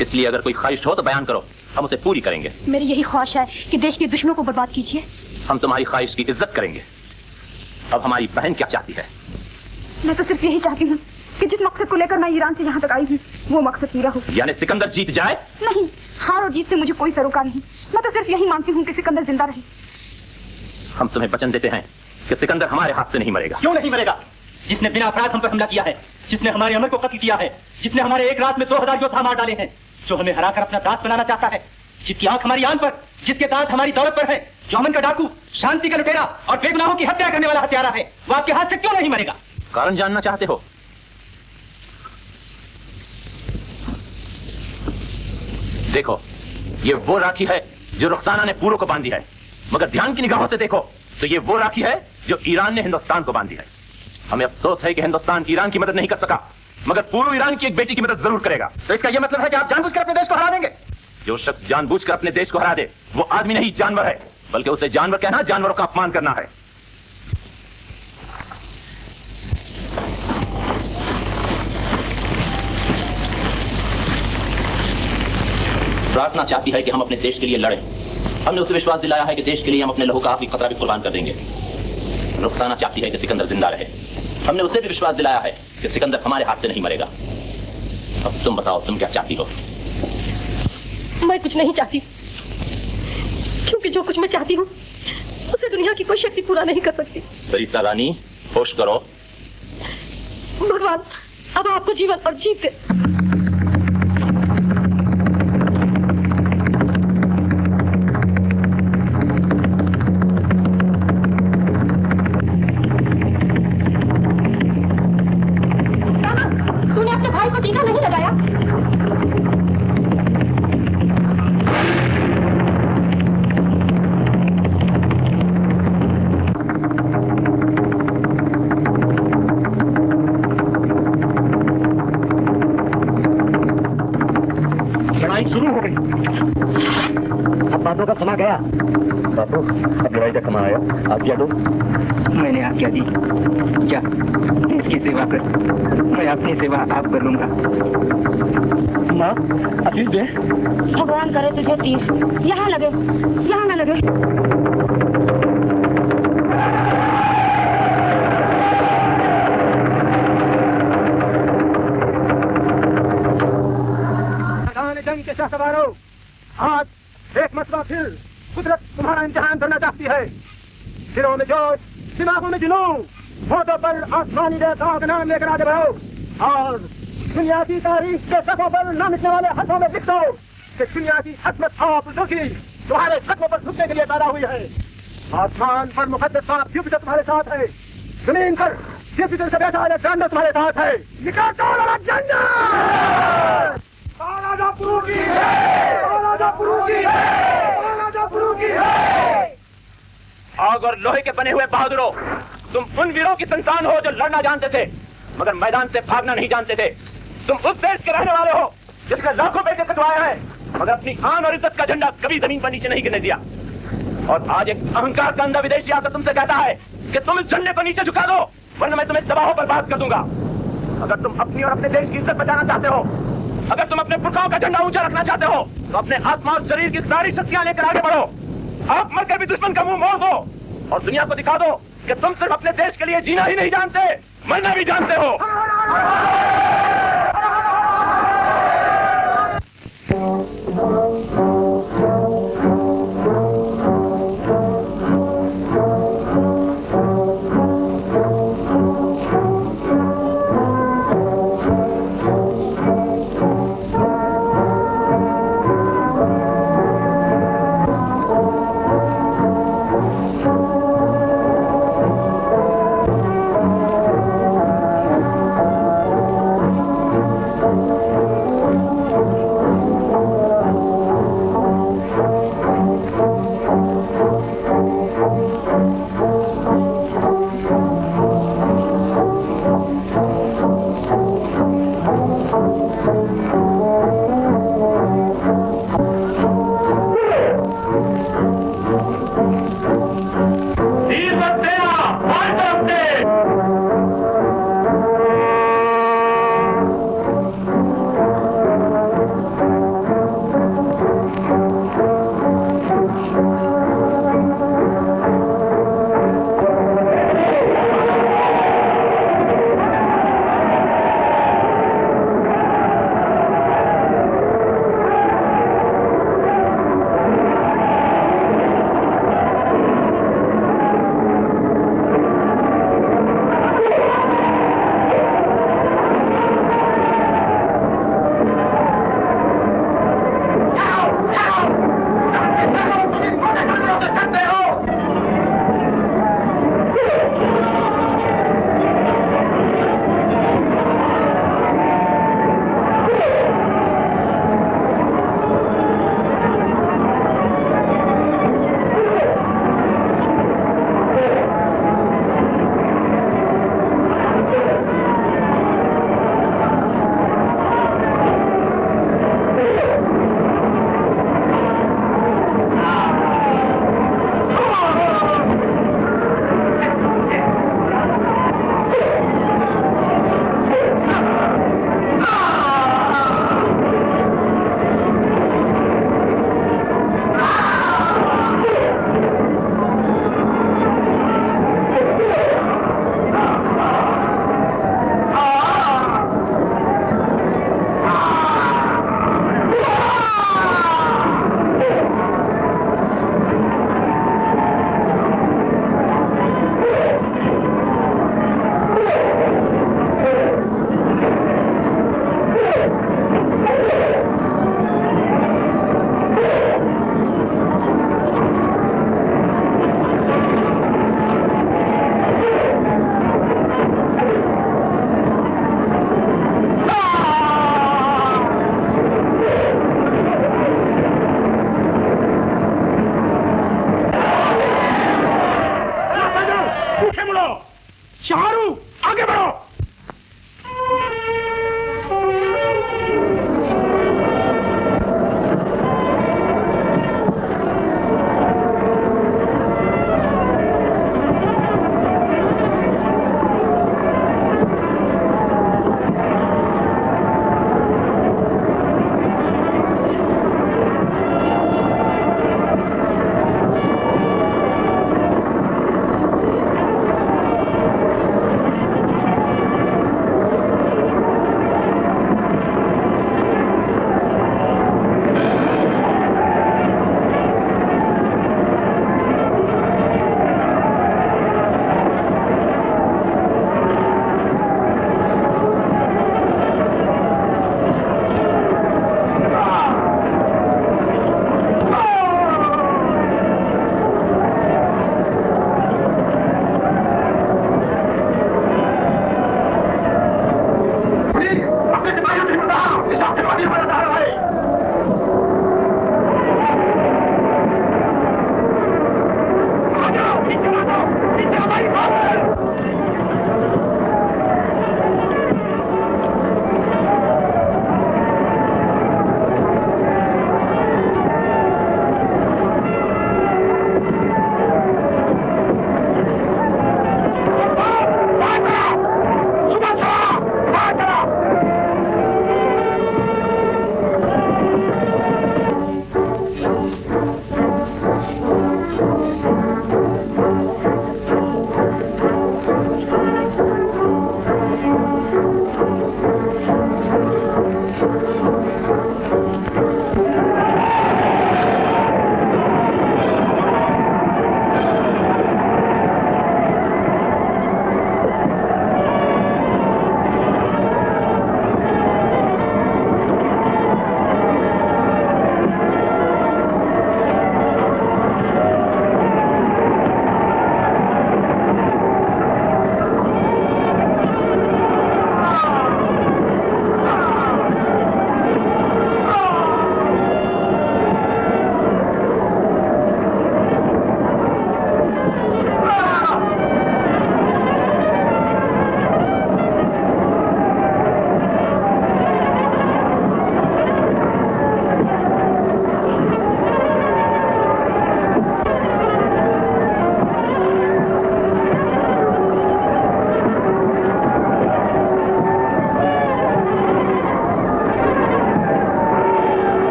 इसलिए अगर कोई ख्वाहिश हो तो बयान करो, हम उसे पूरी करेंगे। मेरी यही ख्वाहिश है कि देश के दुश्मनों को बर्बाद कीजिए। हम तुम्हारी ख्वाहिश की इज्जत करेंगे। अब हमारी बहन क्या चाहती है? मैं तो सिर्फ यही चाहती हूँ कि जिस मकसद को लेकर मैं ईरान से यहाँ तक आई हूँ वो मकसद पूरा हो। यानी सिकंदर जीत जाए? नहीं, हार और जीत से मुझे कोई सरोकार नहीं। मैं तो सिर्फ यही मांगती हूँ कि सिकंदर जिंदा रहे। हम तुम्हें वचन देते हैं कि सिकंदर हमारे हाथ से नहीं मरेगा। क्यों नहीं मरेगा? जिसने बिना अपराध हम पर हमला किया है, जिसने हमारे अमर को कत्ल किया है, जिसने हमारे एक रात में 2000 योद्धा मार डाले हैं, जो हमें हराकर अपना दास बनाना चाहता है, जिसकी आंख हमारी आन पर, जिसके दांत हमारी दौलत पर है, जो अमन का डाकू, शांति का लुटेरा और बेगुनाहों की हत्या करने वाला हत्यारा है, वो आपके हाथ से क्यों नहीं मरेगा? कारण जानना चाहते हो? देखो, ये वो राखी है जो रुखसाना ने पूरो को बांधी है, मगर ध्यान की निगाहों से देखो तो ये वो राखी है जो ईरान ने हिंदुस्तान को बांधी है। हमें अफसोस है कि हिंदुस्तान ईरान की मदद नहीं कर सका, मगर पूर्व ईरान की एक बेटी की मदद जरूर करेगा। तो इसका यह मतलब है कि आप जानबूझकर अपने देश को हरा देंगे? जो शख्स जानबूझकर अपने देश को हरा दे वो आदमी नहीं जानवर है, बल्कि उसे जानवर कहना जानवरों का अपमान करना है। प्रार्थना चाहती है कि हम अपने देश के लिए लड़ें। हमने उसे विश्वास दिलाया है कि देश के लिए हम अपने लहू का आखिरी कतरा भी कुर्बान कर देंगे। रुखसाना चाहती है कि सिकंदर जिंदा रहे। हमने उसे भी विश्वास दिलाया है कि सिकंदर हमारे हाथ से नहीं मरेगा। अब तुम बताओ, तुम क्या चाहती हो? मैं कुछ नहीं चाहती, क्योंकि जो कुछ मैं चाहती हूँ उसे दुनिया की कोई शक्ति पूरा नहीं कर सकती। सरिता रानी, होश करो। भगवान अब आपको जीवन और जीत दे। तूने अपने भाई को टीका नहीं लगाया? लड़ाई शुरू हो गई। अब बातों का समा गया। बापू, अब लड़ाई का समा आया। आज्ञा दो। मैंने आज्ञा दी। क्या देश की सेवा कर, मैं अपनी सेवा आप कर लूंगा। माँ, आशीष दे। भगवान करे तुझे तीर यहाँ लगे, यहाँ न लगे। जंग के शहसवारों, आज एक मसला फिर कुदरत तुम्हारा इम्तिहान करना चाहती है। दिलों में जोश, दिमागों में जुनून, होठों पर आसमानी रेखाओं का नाम लेकर आगे बढ़ो और दुनिया की तारीख के सफ़ों पर न मिटने वाले हथों में लिख दो कि दुनिया की अजमत और बुजुर्गी तुम्हारे कदमों पर झुकने के लिए पैदा हुई है। आसमान पर मुकद्दस बाप युपिटर तुम्हारे साथ है, जमीन पर युपिटर से बैठा अलेक्जेंडर तुम्हारे साथ है। निकाल अलेक्जेंडर! आग और लोहे के बने हुए बहादुरों, तुम उन वीरों की संतान हो जो लड़ना जानते थे मगर मैदान से भागना नहीं जानते थे। तुम उस देश के रहने वाले हो जिसने लाखों बेटे कटवाए हैं मगर अपनी आन और इज्जत का झंडा कभी जमीन पर नीचे नहीं गिरने दिया। और आज एक अहंकार का अंधा विदेशी आकर तुमसे कहता है कि तुम इस झंडे को नीचे झुका दो वरना मैं तुम्हें तबाहों पर बात कर दूंगा। अगर तुम अपनी और अपने देश की इज्जत बचाना चाहते हो, अगर तुम अपने पुरखाओं का झंडा ऊंचा रखना चाहते हो तो अपने आत्मा और शरीर की सारी शक्तियां लेकर आगे बढ़ो। आप मरकर भी दुश्मन का मुंह मोड़ दो और दुनिया को दिखा दो कि तुम सिर्फ अपने देश के लिए जीना ही नहीं जानते, मरना भी जानते हो।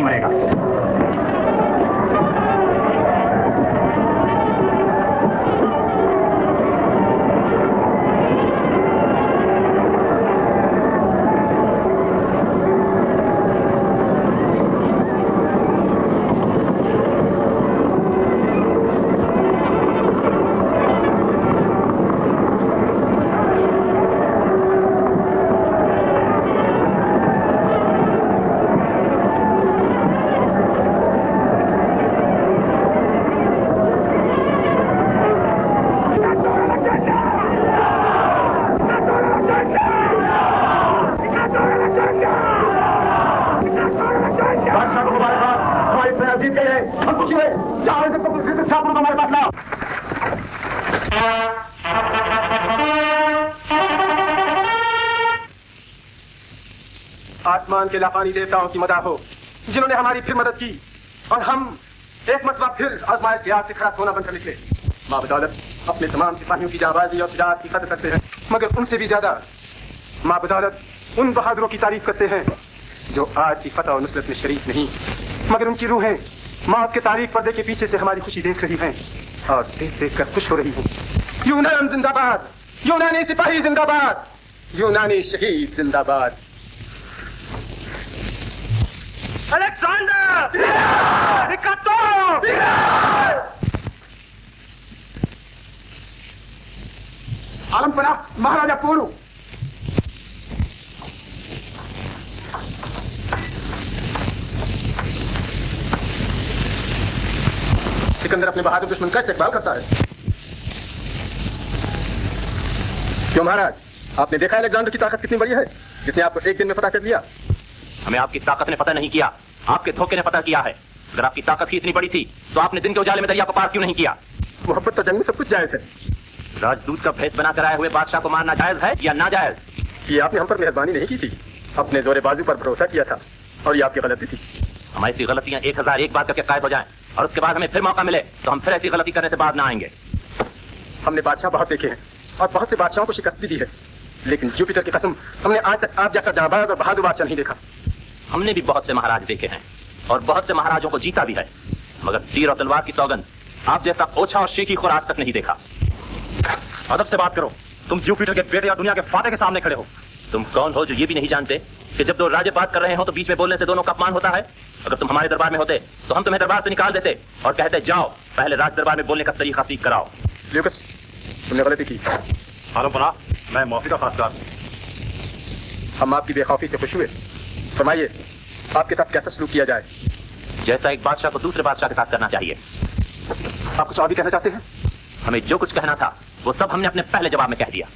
नहीं मरेगा। आसमान के लाफानी देवताओं की मदद हो जिन्होंने हमारी फिर मदद की और हम एक मरतबा फिर आजमाइश के आग से खड़ा सोना बनकर निकले। माँ बदौलत अपने तमाम सिपाहियों की जाबाजी और शुजाअत की कदर करते हैं, मगर उनसे भी ज्यादा माँ बदौलत उन बहादुरों की तारीफ करते हैं जो आज की फतह और नुसरत में शरीक नहीं, मगर उनकी रूहें मौत के तारीख पर्दे के पीछे से हमारी खुशी देख रही हैं और देख देख कर खुश हो रही हैं। यूनान जिंदाबाद, यूनानी सिपाही जिंदाबाद, यूनानी शहीद जिंदाबाद। अलेक्जेंडर! आलमपना महाराजा पोरू। सिकंदर अपने बहादुर दुश्मन का इस्तेकबाल करता है। क्यों महाराज, आपने देखा अलेक्जेंडर की ताकत कितनी बड़ी है जिसने आपको एक दिन में फतह कर लिया। हमें आपकी ताकत ने पता नहीं किया, आपके धोखे ने पता किया है। अगर आपकी ताकत ही इतनी बड़ी थी तो आपने दिन के उजाले में दरिया को पार क्यों नहीं किया? मोहब्बत तो जंग में सब कुछ जायज है। राजदूत का भेष बनाकर आए हुए बादशाह को मारना जायज है या नाजायज? ये आपने हम पर मेहरबानी नहीं की थी, अपने जोरे बाजू पर भरोसा किया था और ये आपकी गलती थी। हमारी ऐसी गलतियां 1001 बार करके कायद हो जाएं और उसके बाद हमें फिर मौका मिले तो हम फिर ऐसी गलती करने से बाद ना आएंगे। हमने बादशाह बहुत देखे हैं और बहुत से बादशाहों को शिकस्त भी दी है, लेकिन जुपिटर की कसम हमने आज तक आप जैसा जाबाज और बहादुर बादशाह नहीं देखा। हमने भी बहुत से महाराज देखे हैं और बहुत से महाराजों को जीता भी है, मगर तीर और तलवार की सौगंध आप जैसा ओछा और शीखी खोर आज तक नहीं देखा। अदब से बात करो, तुम जुपिटर के बेटे या दुनिया के फाते के सामने खड़े हो। तुम कौन हो जो ये भी नहीं जानते कि जब दो राजे बात कर रहे हो तो बीच में बोलने से दोनों का अपमान होता है? अगर तुम हमारे दरबार में होते तो हम तुम्हें दरबार से निकाल देते और कहते जाओ पहले राज दरबार में बोलने का तरीका सीख कराओ। ल्यूकस, तुमने गलती की। आलमपना, मैं माफी का खासदार। हम आपकी बेखौफी से खुश हुए। फरमाइए आपके साथ कैसा सलूक किया जाए? जैसा एक बादशाह को दूसरे बादशाह के साथ करना चाहिए। आप कुछ और भी कहना चाहते हैं? हमें जो कुछ कहना था वो सब हमने अपने पहले जवाब में कह दिया।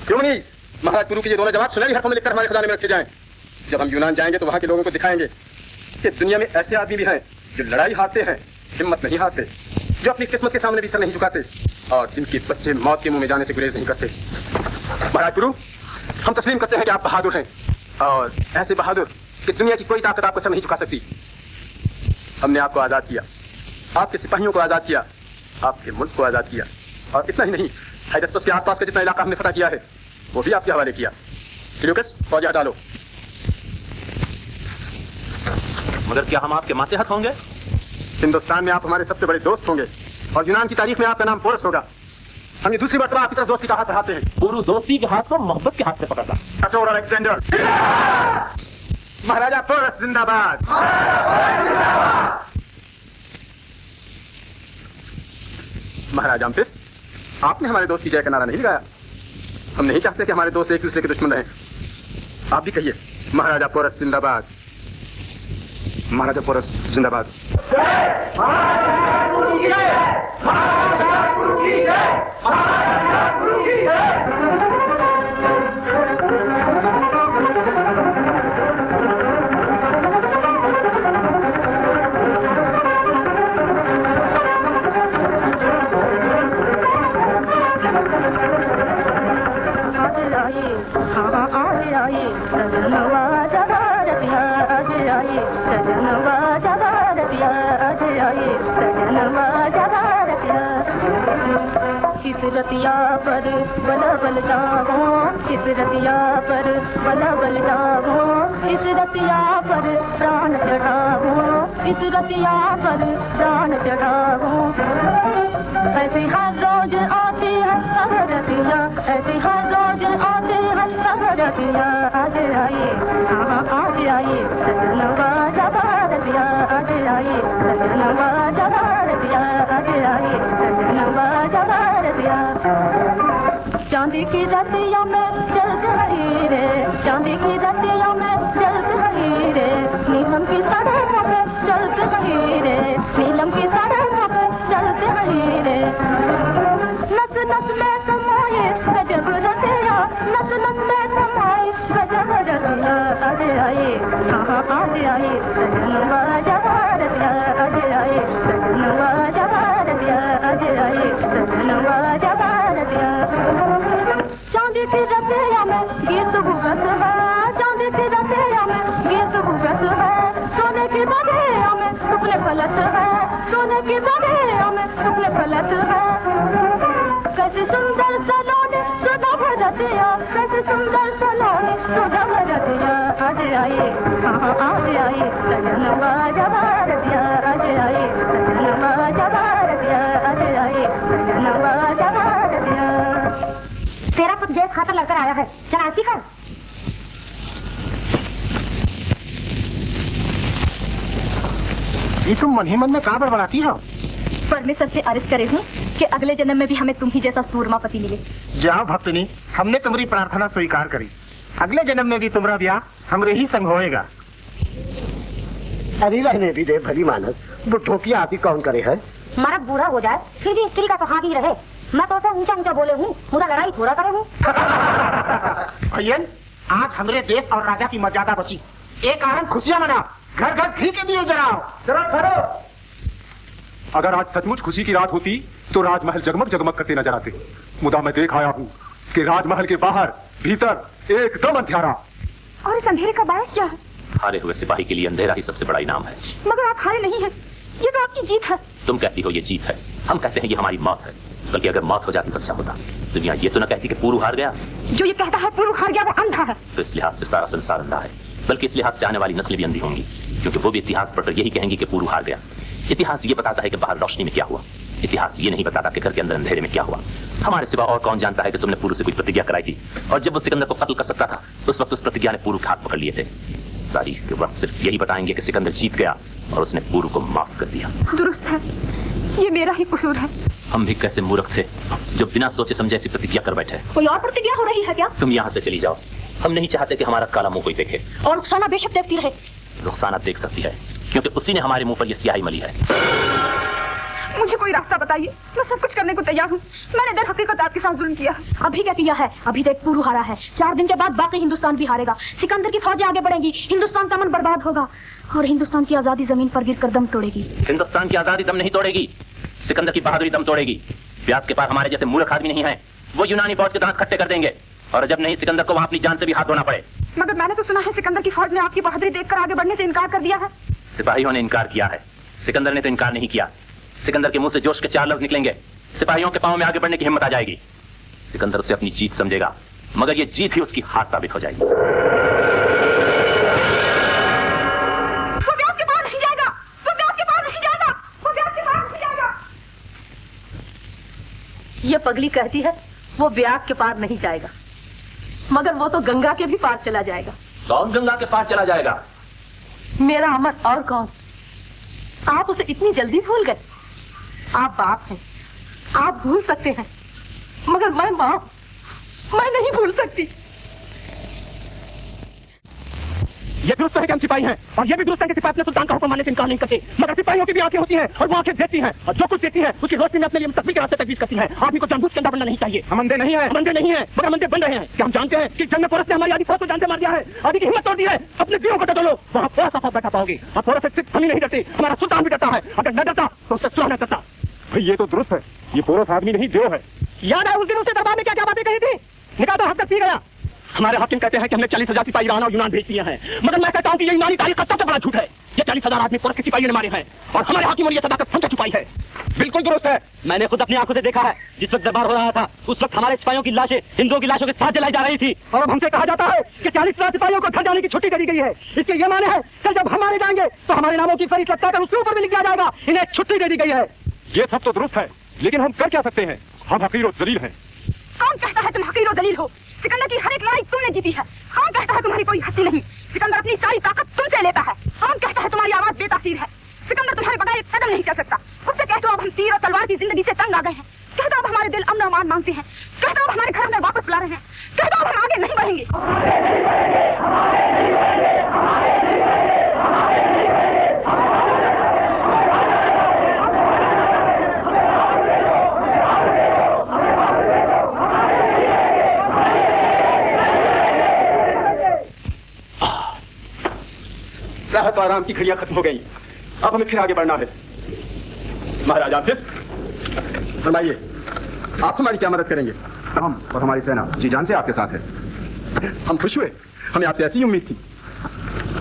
क्यों नहीं? महाराज गुरु के ये दोनों जवाब सुनहरी हरफों में लिखकर हमारे खजाने में रखे जाएं। जब हम यूनान जाएंगे तो वहां के लोगों को दिखाएंगे कि दुनिया में ऐसे आदमी भी हैं जो लड़ाई हारते हैं, हिम्मत नहीं हारते, जो अपनी किस्मत के सामने भी सर नहीं झुकाते और जिनके बच्चे मौत के मुंह में जाने से गुरेज नहीं करते। महाराज गुरु, हम तस्लीम करते हैं कि आप बहादुर हैं और ऐसे बहादुर कि दुनिया की कोई ताकत आपको सर नहीं झुका सकती। हमने आपको आजाद किया, आपके सिपाहियों को आजाद किया, आपके मुल्क को आजाद किया और इतना ही नहीं, हाइडस्पस के आसपास का जितना इलाका हमने फतह किया है वो भी आपके हवाले किया। ल्यूकस, फौज हटा लो। मगर क्या हम आपके मातेहत होंगे? हिंदुस्तान में आप हमारे सबसे बड़े दोस्त होंगे और यूनान की तारीख में आपका नाम पोरस होगा। हम ये दूसरी मरतबा आपकी तरफ दोस्ती का हाथ बढ़ाते हैं। गुरु दोस्ती के हाथ को मोहब्बत के हाथ से पकड़ता। कठोर अलेक्जेंडर। महाराजा पोरस जिंदाबाद। महाराजा अम्पिस, आपने हमारे दोस्त की जय का नारा नहीं लगाया। हम नहीं चाहते कि हमारे दोस्त एक दूसरे के दुश्मन रहें। आप भी कहिए महाराजा पोरस जिंदाबाद। महाराजा पोरस जिंदाबाद। सजनवा जगारतिया आज आई, सजनवा जगारतिया आज आई, सजनवा जगारतिया। किस रतिया पर बला बल जाऊं, किस रतिया पर बला बल जाऊं, इस रतिया पर प्राण चढ़ाऊं, इस रतिया पर प्राण चढ़ाऊं। ऐसी हर रोज आती है रतिया, ऐसी हर रोज आती है रतिया। आज आइए आज आइए सजनवा जब रतिया, आज आइए सजनवा जब रतिया, आज आइए सजनवा जब रतिया। चांदी की रतिया में जलते रही रे, चांदी की रतिया में जलते रही रे, नीलम की सड़कों पे चलते रही रे, नीलम की सड़कों पे चलते रही रे। नस नस में समाए गजब रतिया, नस नस में समाए गजब रतिया। आज आइए आज आइए सजनवा जब रतिया, आज आइए सजनवा जब रतिया, आज आइए सजनवा जब रतिया। चांदी की रतिया में गीत भुगत है, चांदी की रतिया में गीत भुगत है, सोने की बगिया में सपने फलत है, सोने की बगिया में सपने फलत है। कैसे सुंदर सलोने सुधा भरतिया, कैसे सुंदर सलोने सुधा भरतिया। आज आइए आज आइए सजनवा जब रतिया, आज आइए सजनवा जब रतिया, आज आइए सजनवा जब रतिया। तेरा पुत गैस खातर लड़कर आया है, चल आरती कर। ये तुम मन ही मन में कहाँ बड़बड़ाती हो? परमेश्वर से अर्ज करे हूँ कि अगले जन्म में भी हमें तुम ही जैसा सूरमा पति मिले। जाओ भक्तनी, हमने तुम्हारी प्रार्थना स्वीकार करी, अगले जन्म में भी तुम्हारा ब्याह हमरे ही संग होएगा। अरे रहने भी दे भली मानस, बुढ़ो की आप ही कौन करे है। हमारा बुरा हो जाए फिर भी स्त्री का सुहाग ही रहे। मैं तो ऊंचा ऊंचा बोले हूँ, मुझे लड़ाई थोड़ा करे हूँ। भैयन, आज हमरे देश और राजा की मर्यादा बची, एक कारण खुशियाँ मनाओ, घर घर घी के दिए जलाओ। जरा ठहरो। अगर आज सचमुच खुशी की रात होती तो राजमहल जगमग जगमग करते नजर आते। मुदा मैं देख आया हूँ कि राजमहल के बाहर भीतर एकदम अंधेरा। और इस अंधेरे का बायस क्या है? हारे हुए सिपाही के लिए अंधेरा ही सबसे बड़ा इनाम है। मगर आप हारे नहीं हैं, ये तो आपकी जीत है। तुम कहती हो ये जीत है, हम कहते हैं ये हमारी मौत है। बल्कि अगर मौत हो जाती तो अच्छा होता। दुनिया ये तो न कहती कि पूरू हार गया। जो ये कहता है पूरू हार गया वो अंधा है। तो इस लिहाज से सारा संसार अंधा है, बल्कि इस लिहाज से आने वाली नस्लें भी अंधी होंगी, क्योंकि वो भी इतिहास पढ़कर यही कहेंगी कि पूरू हार गया। इतिहास ये बताता है कि बाहर रोशनी में क्या हुआ, इतिहास ये नहीं बताता कि घर के अंदर अंधेरे में क्या हुआ। हमारे सिवा और कौन जानता है कि तुमने पूरू से कोई प्रतिज्ञा कराई थी, और जब वो सिकंदर को कत्ल कर सकता था उस वक्त उस प्रतिज्ञा ने पूरू के हाथ पकड़ लिए थे। तारीख के वक्त सिर्फ यही बताएंगे कि सिकंदर जीत गया और उसने पूरू को माफ कर दिया। दुरुस्त है, ये मेरा ही कसूर है। हम भी कैसे मूर्ख थे जो बिना सोचे समझे ऐसी प्रतिज्ञा कर बैठे। कोई और प्रतिज्ञा हो रही है क्या? तुम यहाँ से चली जाओ, हम नहीं चाहते कि हमारा काला मुंह कोई देखे। और रुखसाना बेशक देखती रहे। रुखसाना देख सकती है क्योंकि उसी ने हमारे मुंह पर यह स्याही मली है। मुझे कोई रास्ता बताइए, मैं सब कुछ करने को तैयार हूँ। मैंने दर हकीकत आपके साथ जुल्म किया। अभी क्या किया है? अभी तक पूरू हारा है, 4 दिन के बाद बाकी हिंदुस्तान भी हारेगा। सिकंदर की फौजें आगे बढ़ेंगी, हिंदुस्तान का मन बर्बाद होगा और हिंदुस्तान की आजादी जमीन पर गिरकर दम तोड़ेगी। हिंदुस्तान की आजादी दम नहीं तोड़ेगी, सिकंदर की बहादुरी दम तोड़ेगी। व्यास के पास हमारे जैसे मूर्ख आदमी नहीं है, वो यूनानी फौज के दांत खट्टे कर देंगे, और जब नहीं सिकंदर को वहां अपनी जान से भी हाथ धोना पड़े। मगर मैंने तो सुना है सिकंदर की फौज ने आपकी बहादुरी देखकर आगे बढ़ने से इनकार कर दिया है। सिपाहियों ने इनकार किया है, सिकंदर ने तो इनकार नहीं किया। सिकंदर के मुंह से जोश के 4 लफ्ज निकलेंगे, सिपाहियों के पांव में आगे बढ़ने की हिम्मत आ जाएगी। सिकंदर उसे अपनी जीत समझेगा, मगर ये जीत ही उसकी हार साबित हो जाएगी। वो व्यास के पार नहीं जाएगा, वो व्यास के पार नहीं जाएगा, वो व्यास के पार नहीं जाएगा। ये पगली कहती है वो व्यास के पार नहीं जाएगा, मगर वो तो गंगा के भी पार चला जाएगा। कौन गंगा के पार चला जाएगा? मेरा अमर और कौन? आप उसे इतनी जल्दी भूल गए? आप बाप हैं, आप भूल सकते हैं, मगर मैं मां, मैं नहीं भूल सकती। ये दुरुस्त है कि हम सिपाही हैं, और ये भी दुरुस्त है कि सिपाही अपने सुल्तान का हुक्म मानने से इनकार नहीं करते, मगर सिपाहियों की भी आंखें होती हैं और वो आंखें देखती हैं, और जो कुछ देखती हैं उसकी रोशनी में अपने लिए मुस्तकबिल के रास्ते तजवीज करती हैं। आदमी को जानबूझ के अंधा बनना नहीं चाहिए। हम अंधे नहीं है, अंधे नहीं है, मगर हम अंधे बन रहे हैं। क्या हम जानते हैं कि जंग में फौरस ने हमारी आधी फौज को जान से मार दिया है, आधी की हिम्मत तोड़ दी है। अपने दिलों को टटोलो, वहाँ थोड़ा सा बैठा पाओगे। और फौरस से सिर्फ हम ही नहीं डरते, हमारा सुल्तान भी डरता है। अगर न डरता तो उससे सुलह न करता। भाई ये तो दुरुस्त है, ये फौरस आदमी नहीं देव है। याद है उस दिन उससे दरबार में क्या क्या बातें कही थी? निकाह तो हद तक पी गया। हमारे हाकिम कहते हैं कि हमने 40,000 सिपाही ईरान और यूनान भेज दिए हैं, मगर मैं कहता हूँ कि ये यूनानी तारीख का सबसे बड़ा झूठ है। ये 40,000 आदमी तुर्क के सिपाहियों ने मारे हैं और हमारे हाकिम और ये सदाकत समझ छुपाई है। बिल्कुल दुरुस्त है, मैंने खुद अपनी आंखों से देखा है। जिस वक्त दरबार हो रहा था उस वक्त हमारे सिपाहियों की लाशें हिंदुओं की लाशों के साथ जलाई जा रही थी, और अब हमसे कहा जाता है कि 40,000 सिपाहियों को घर जाने की छुट्टी दे दी गई है। इसके ये माने है कल जब हम मारे जाएंगे तो हमारे नामों की फहरिस्त लटका कर उसके ऊपर भी लिख दिया जाएगा इन्हें छुट्टी दे दी गई है। ये सब तो दुरुस्त है, लेकिन हम कर क्या सकते हैं? हम हकीर और जलील हैं। कौन कहता है तुम हकीर और दलील हो? सिकंदर की हर एक लड़ाई तुमने जीती है। कौन कहता है तुम्हारी कोई हस्ती नहीं? सिकंदर अपनी सारी ताकत तुमसे लेता है। कौन कहता है तुम्हारी आवाज बेतासीर है? सिकंदर तुम्हारे बगैर एक कदम नहीं चल सकता। उससे कहते हो अब हम तीर और तलवार की जिंदगी से तंग आ गए हैं। कहते हो अब हमारे दिल अमन और अमान मांगते हैं। कहते हो अब हमारे घर में वापस बुला रहे हैं। कहते हो अब हम आगे नहीं बढ़ेंगे। राहत और आराम की घड़ियां खत्म हो गई, अब हमें फिर आगे बढ़ना है। महाराज हाफिज, फरमाइए आप हमारी क्या मदद करेंगे? हम और हमारी सेना जी जान से आपके साथ है। हम खुश हुए, हमें आपसे ऐसी उम्मीद थी।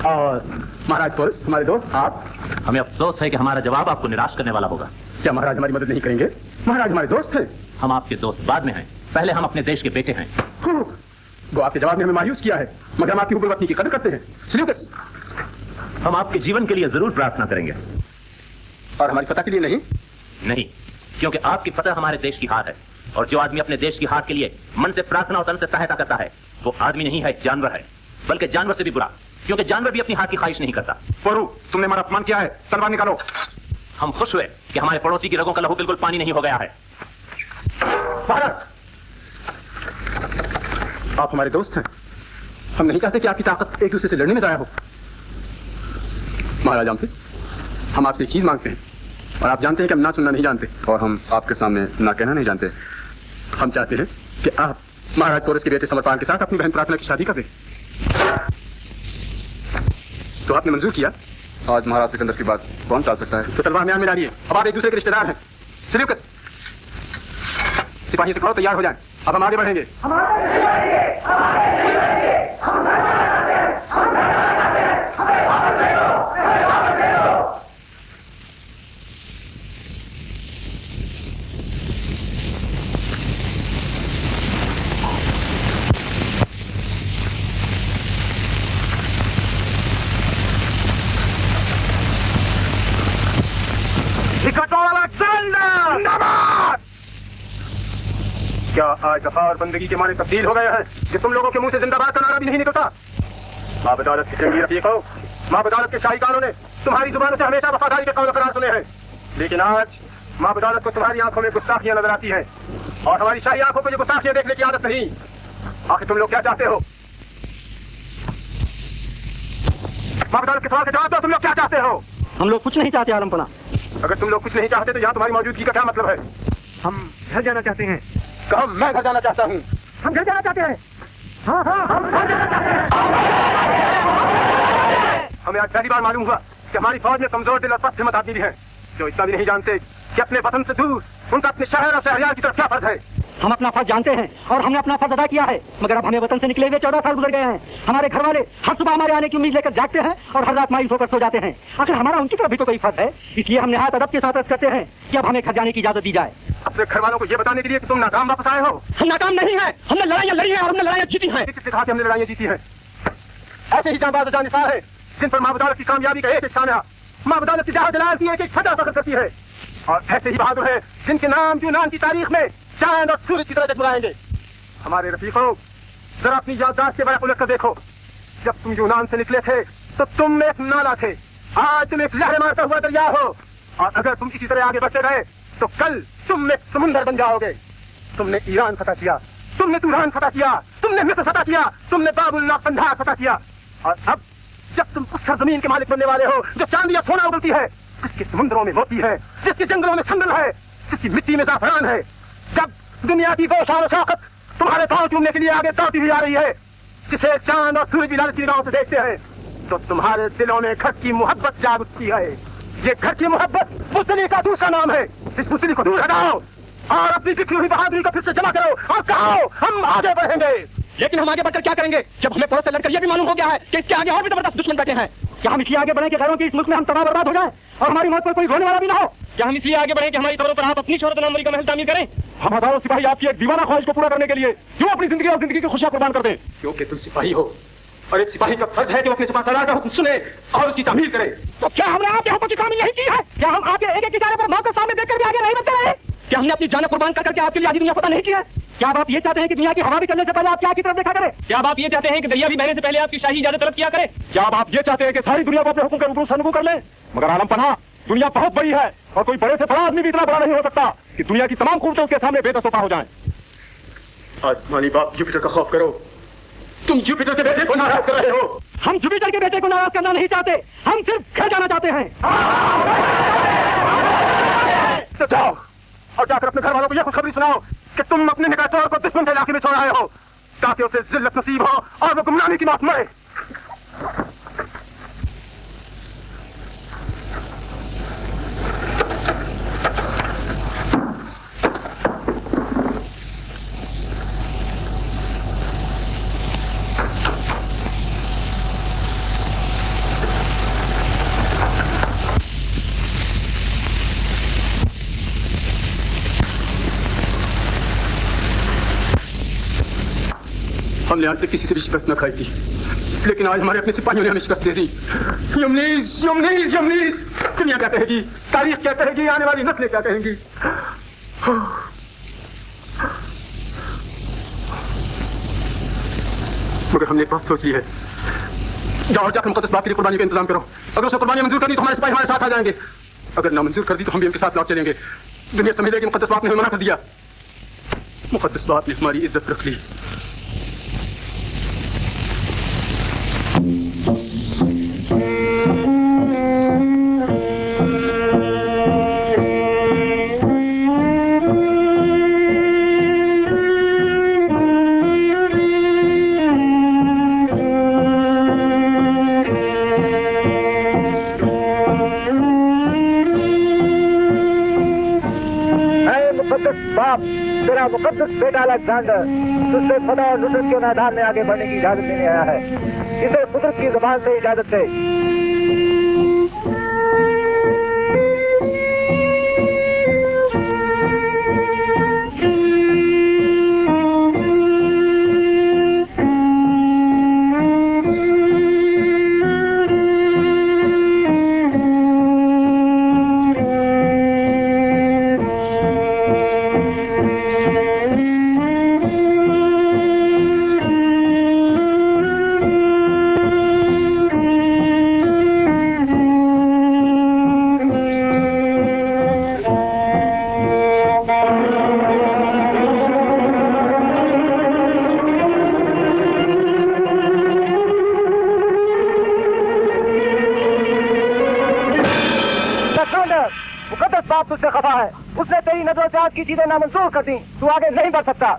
और महाराज पुरुष, हमारे दोस्त आप? हमें अफसोस है कि हमारा जवाब आपको निराश करने वाला होगा। क्या महाराज हमारी मदद नहीं करेंगे? महाराज हमारे दोस्त हैं। हम आपके दोस्त बाद में हैं, पहले हम अपने देश के बेटे हैं। वो आपके जवाब ने हमें मायूस किया है, मगर हम आपकी हुक्मत की कदर करते हैं। सिल्यूकस, हम आपके जीवन के लिए जरूर प्रार्थना करेंगे। और हमारी फतह के लिए नहीं? नहीं, क्योंकि आपकी फतह हमारे देश की हार है, और जो आदमी अपने देश की हार के लिए मन से प्रार्थना और तन से सहायता करता है वो आदमी नहीं है, जानवर है, बल्कि जानवर से भी बुरा, क्योंकि जानवर भी अपनी हार की ख्वाहिश नहीं करता। परू, तुमने हमारा अपमान किया है, तलवार निकालो। हम खुश हुए कि हमारे पड़ोसी की रगों का लहू बिल्कुल पानी नहीं हो गया है। भारत, आप हमारे दोस्त हैं, हम नहीं चाहते कि आपकी ताकत एक दूसरे से लड़ने में जाया हो। महाराज हाफिज, हम आपसे एक चीज मांगते हैं, और आप जानते हैं कि हम ना सुनना नहीं जानते, और हम आपके सामने ना कहना नहीं जानते। हम चाहते हैं कि आप महाराज पोरस के बेटे समरपाल के साथ अपनी बहन प्रार्थना की शादी कर दें। तो आपने मंजूर किया? आज महाराज सिकंदर की बात कौन टाल सकता है? तो तलवार म्यान में डालिए, अब आप एक दूसरे के रिश्तेदार हैं। सिल्यूकस, सिपाही से कहो तैयार हो जाएं, अब हम आगे बढ़ेंगे। क्या आज दफा और बंदगी के माने तब्दील हो गया है कि तुम लोगों के मुंह से जिंदाबाद का नारा भी नहीं निकलता? माँ बदौलत की जंगी रफीक हो, माँ बदौलत के शाहीकारों ने तुम्हारी जुबानों से हमेशा वफादारी के कौल करार सुने हैं, लेकिन आज माँ बदौलत को तुम्हारी आंखों में गुस्ताखियां नजर आती हैं, और हमारी शाही आंखों को ये गुस्ताखियां देखने की आदत नहीं। आखिर तुम लोग क्या चाहते हो? माँ बदौलत के सवाल का जवाब दो, तुम लोग क्या चाहते हो? हम लोग कुछ नहीं चाहते आलमपना। अगर तुम लोग कुछ नहीं चाहते तो यहाँ तुम्हारी मौजूदगी का क्या मतलब है? हम घर जाना चाहते हैं। कहो, मैं घर जाना चाहता हूँ। हम घर जाना चाहते हैं। हाँ हाँ, हम घर जाना चाहते हैं। हमें आज पहली बार मालूम हुआ कि हमारी फौज में कमजोर दिल और पस्त हिम्मत आदमी भी हैं, जो इतना भी नहीं जानते कि अपने वतन से दूर उनका अपने शहर और शहरियार की तरफ क्या फर्ज है। हम अपना फर्ज जानते हैं और हमने अपना फर्ज अदा किया है, मगर अब हमें वतन से निकले हुए 14 साल गुजर गए हैं। हमारे घर वाले हर सुबह हमारे आने की उम्मीद लेकर जागते हैं और हर रात मायूस होकर सो जाते हैं। आखिर हमारा उनकी तरफ भी तो कोई फर्ज है, इसलिए हम निहायत अदब के साथ अर्ज करते हैं कि अब हमें घर जाने की इजाजत दी जाए। अपने घर वालों को ये बताने के लिए कि तुम नाकाम वापस आए हो? हम नाकाम नहीं है, हमने लड़ाइयाँ लड़ी हैं और हमने लड़ाइयाँ जीती हैं। किसने कहा कि हमने लड़ाइयाँ जीती हैं? ऐसे ही जांबाज और जानिसार है जिन पर माँ बदौलत की कामयाबी का एक सामना, माँ बदौलत की जहाँ जलाल की एक फतह फख्र करती है, और ऐसे ही बहादुर है जिनके नाम यूनान की तारीख में चांद और सूरज की तरह जगमगाएंगे। हमारे रफीकों, जरा अपनी याददाश्त के बारे उलट कर देखो। जब तुम यूनान से निकले थे तो तुम एक नाला थे, आज तुम एक लहर मारता हुआ दरिया हो, और अगर तुम इसी तरह आगे बढ़ते गए तो कल तुम एक समुंदर बन जाओगे। तुमने ईरान फतह किया, तुमने तुरान फतह किया, तुमने मिस्र फतह किया, तुमने बाबुल नाफंधार फतह किया, और अब जब तुम उस सरजमीन के मालिक बनने वाले हो जो चांदी या सोना उगलती है, जिसके समुद्रों में मोती है, जिसके जंगलों में संदल है, जिसकी मिट्टी में जाफरान है, जब दुनिया की वो शान और शौकत तुम्हारे पांव चूमने के लिए आगे दौड़ती हुई आ रही है, जिसे चांद और सूरज भी लालची निगाहों से देखते हैं, तो तुम्हारे दिलों में घर की मोहब्बत जाग उठती है। ये घर की मोहब्बत बुज़दिली का दूसरा नाम है। इस बुज़दिली को दूर हटाओ और अपनी बिखरी हुई बहादुरी को फिर से जमा करो और कहो, हम आगे बढ़ेंगे। लेकिन हम आगे बढ़कर क्या करेंगे जब हमें पड़ोस से लड़कर यह भी मालूम हो गया है कि इसके आगे और भी जबरदस्त दुश्मन बैठे हैं? क्या हम इसलिए आगे बढ़े कि घरों की इस मुल्क में हम तबाह बर्बाद हो जाए और हमारी मौत पर कोई रोने वाला भी ना हो? क्या हम इसलिए आगे बढ़े कि हमारी कब्रों पर आप अपनी शोहरत नामरी का महल तामीर करें? हम हजारों सिपाही आपकी एक दीवाना ख्वाहिश को पूरा करने के लिए क्यों अपनी जिंदगी और जिंदगी की खुशियां कुर्बान कर दें? क्योंकि तुम सिपाही हो और एक सिपाही का फर्ज है कि वो अपने सिपाहीदार का हुक्म सुने और उसकी तामीर करे। तो क्या हमने आपके हुक्म की तामीर नहीं की है? क्या हम आपके एक एक इशारे पर मौत को सामने देखकर भी आगे नहीं बढ़ते रहे? क्या हमने अपनी जान कुर्बान करके आपके लिए आधी दुनिया पता नहीं की है? क्या आप ये चाहते हैं कि दुनिया की हवा भी चलने से पहले आप क्या की तरफ देखा करें? क्या आप ये चाहते हैं कि दरिया भी बहने से पहले आपकी शाही इजाजत तलब किया करे? क्या आप ये चाहते हैं कि सारी दुनिया को अपने हुक्म के रूबरू सनबू कर ले? मगर आलम पनाह, दुनिया बहुत बड़ी है और कोई बड़े से बड़ा आदमी भी इतना बड़ा नहीं हो सकता कि दुनिया की तमाम खूबसूरतें उसके सामने बेदस्तोपा हो जाएं। आसमानी बाप जुपिटर का खौफ करो। तुम जुपिटर के बेटे को नाराज कर रहे हो। हम जुपिटर के बेटे को नाराज करना नहीं चाहते, हम सिर्फ घर जाना चाहते हैं। तो जाओ और जाकर अपने घर वालों को यह खुशखबरी सुनाओ कि तुम अपने निकाह को दुश्मन के इलाके में छोड़ आए हो ताकि उसे जिल्लत नसीब हो और वो गुमनामी की मौत मरे। हमने आज तक किसी से भी शिकस्त न खाई थी, लेकिन आज हमारे अपने सिपाहियों ने हमें शिकस्त दे दी। यमनीज, यमनीज, यमनीज, दुनिया क्या कहेगी, तारीख क्या कहेगी, आने वाली नस्लें क्या कहेंगी? मगर हमने एक बात सोच ली है। जाओ जाकर मुक़द्दस बाप के लिए कुर्बानी का इंतजाम करो। अगर उसने कुर्बानी मंजूर कर दी तो हमारे सिपाही हमारे साथ आ जाएंगे, अगर ना मंजूर कर दी तो हम भी उनके साथ लौट चलेंगे। दुनिया समझ लेगी मुक़द्दस बाप ने हमें मना कर दिया। मुक़द्दस बाप ने हमारी इज्जत रख ली। बाप, तेरा मुकद्दस बेटा अलेक्जेंडर तुझसे खुदा और नुसरत के मैदान में आगे बढ़ने की इजाजत देने आया है। इसे कुदरत की जुबान से इजाजत दे। तुझसे खफा है, उसने तेरी नजरों से आज की चीजें नामंजूर कर दी। तू आगे नहीं बढ़ सकता।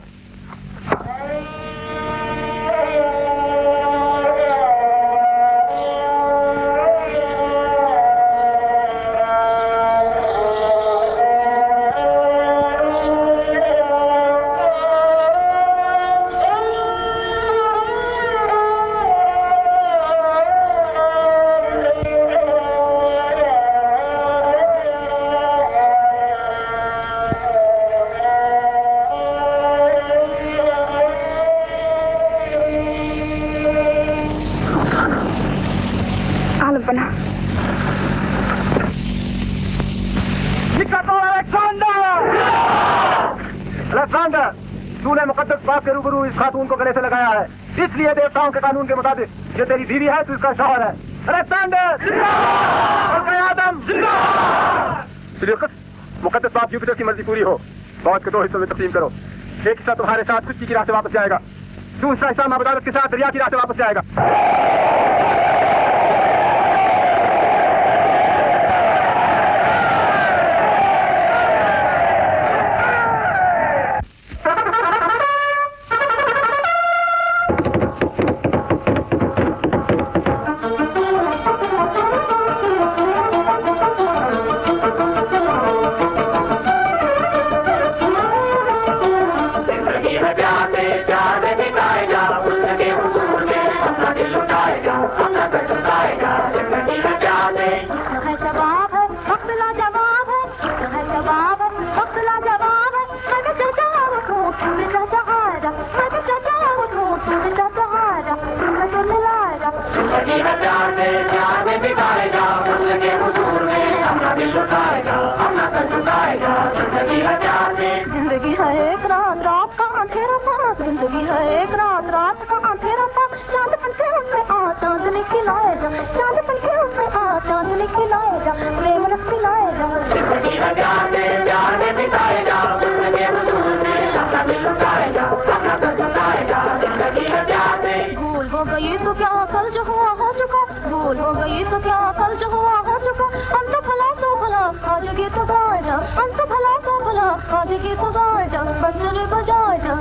तूने मुकद्दस बाप के रूबरू इस खातून को गले से लगाया है, इसलिए देवताओं के कानून के मुताबिक जो तेरी बीवी है तू इसका शौहर है। मुकद्दस बाप जुपिटर की मर्जी पूरी हो। फौज के 2 हिस्सों में तकसीम करो। एक हिस्सा तुम्हारे साथ कुश्ती की राह से वापस जाएगा, दूसरा हिस्सा माबदालत के साथ दरिया की राह से वापस जाएगा। प्यार से प्यार दिखाए जा। तू भी चाचा आजा, मैं भी चाचा उठूं, तू भी चाचा आजा, तू मुझे मिलाएगा। जिंदगी है प्यार में बिताएगा, हुस्न के हुजूर में अपना दिल लुटाएगा, अपना सर झुकाएगा। जिंदगी है प्यार में, जिंदगी है एक रात, रात का अंधेरा पास, जिंदगी है एक रात, रात का अंधेरा पास। चांद पंखे उसमें आ, चांदनी खिलाए जा, चांद पंखे उसमें आ, चांदनी खिलाए जा, प्रेम रस पिलाए जा। जिंदगी है प्यार में बिताएगा, हुस्न के हुजूर में अपना दिल लुटाएगा, अपना सर झुकाएगा। जिंदगी है प्यार में। भूल हो गई तो क्या, कल जो हुआ हो चुका, भूल हो गई तो क्या, कल जो हुआ हो चुका। अंत भला तो भला, आज गीत गाए जा, अंत भला तो भला, आज गीत गाए जा, बंसुरी बजाए जा।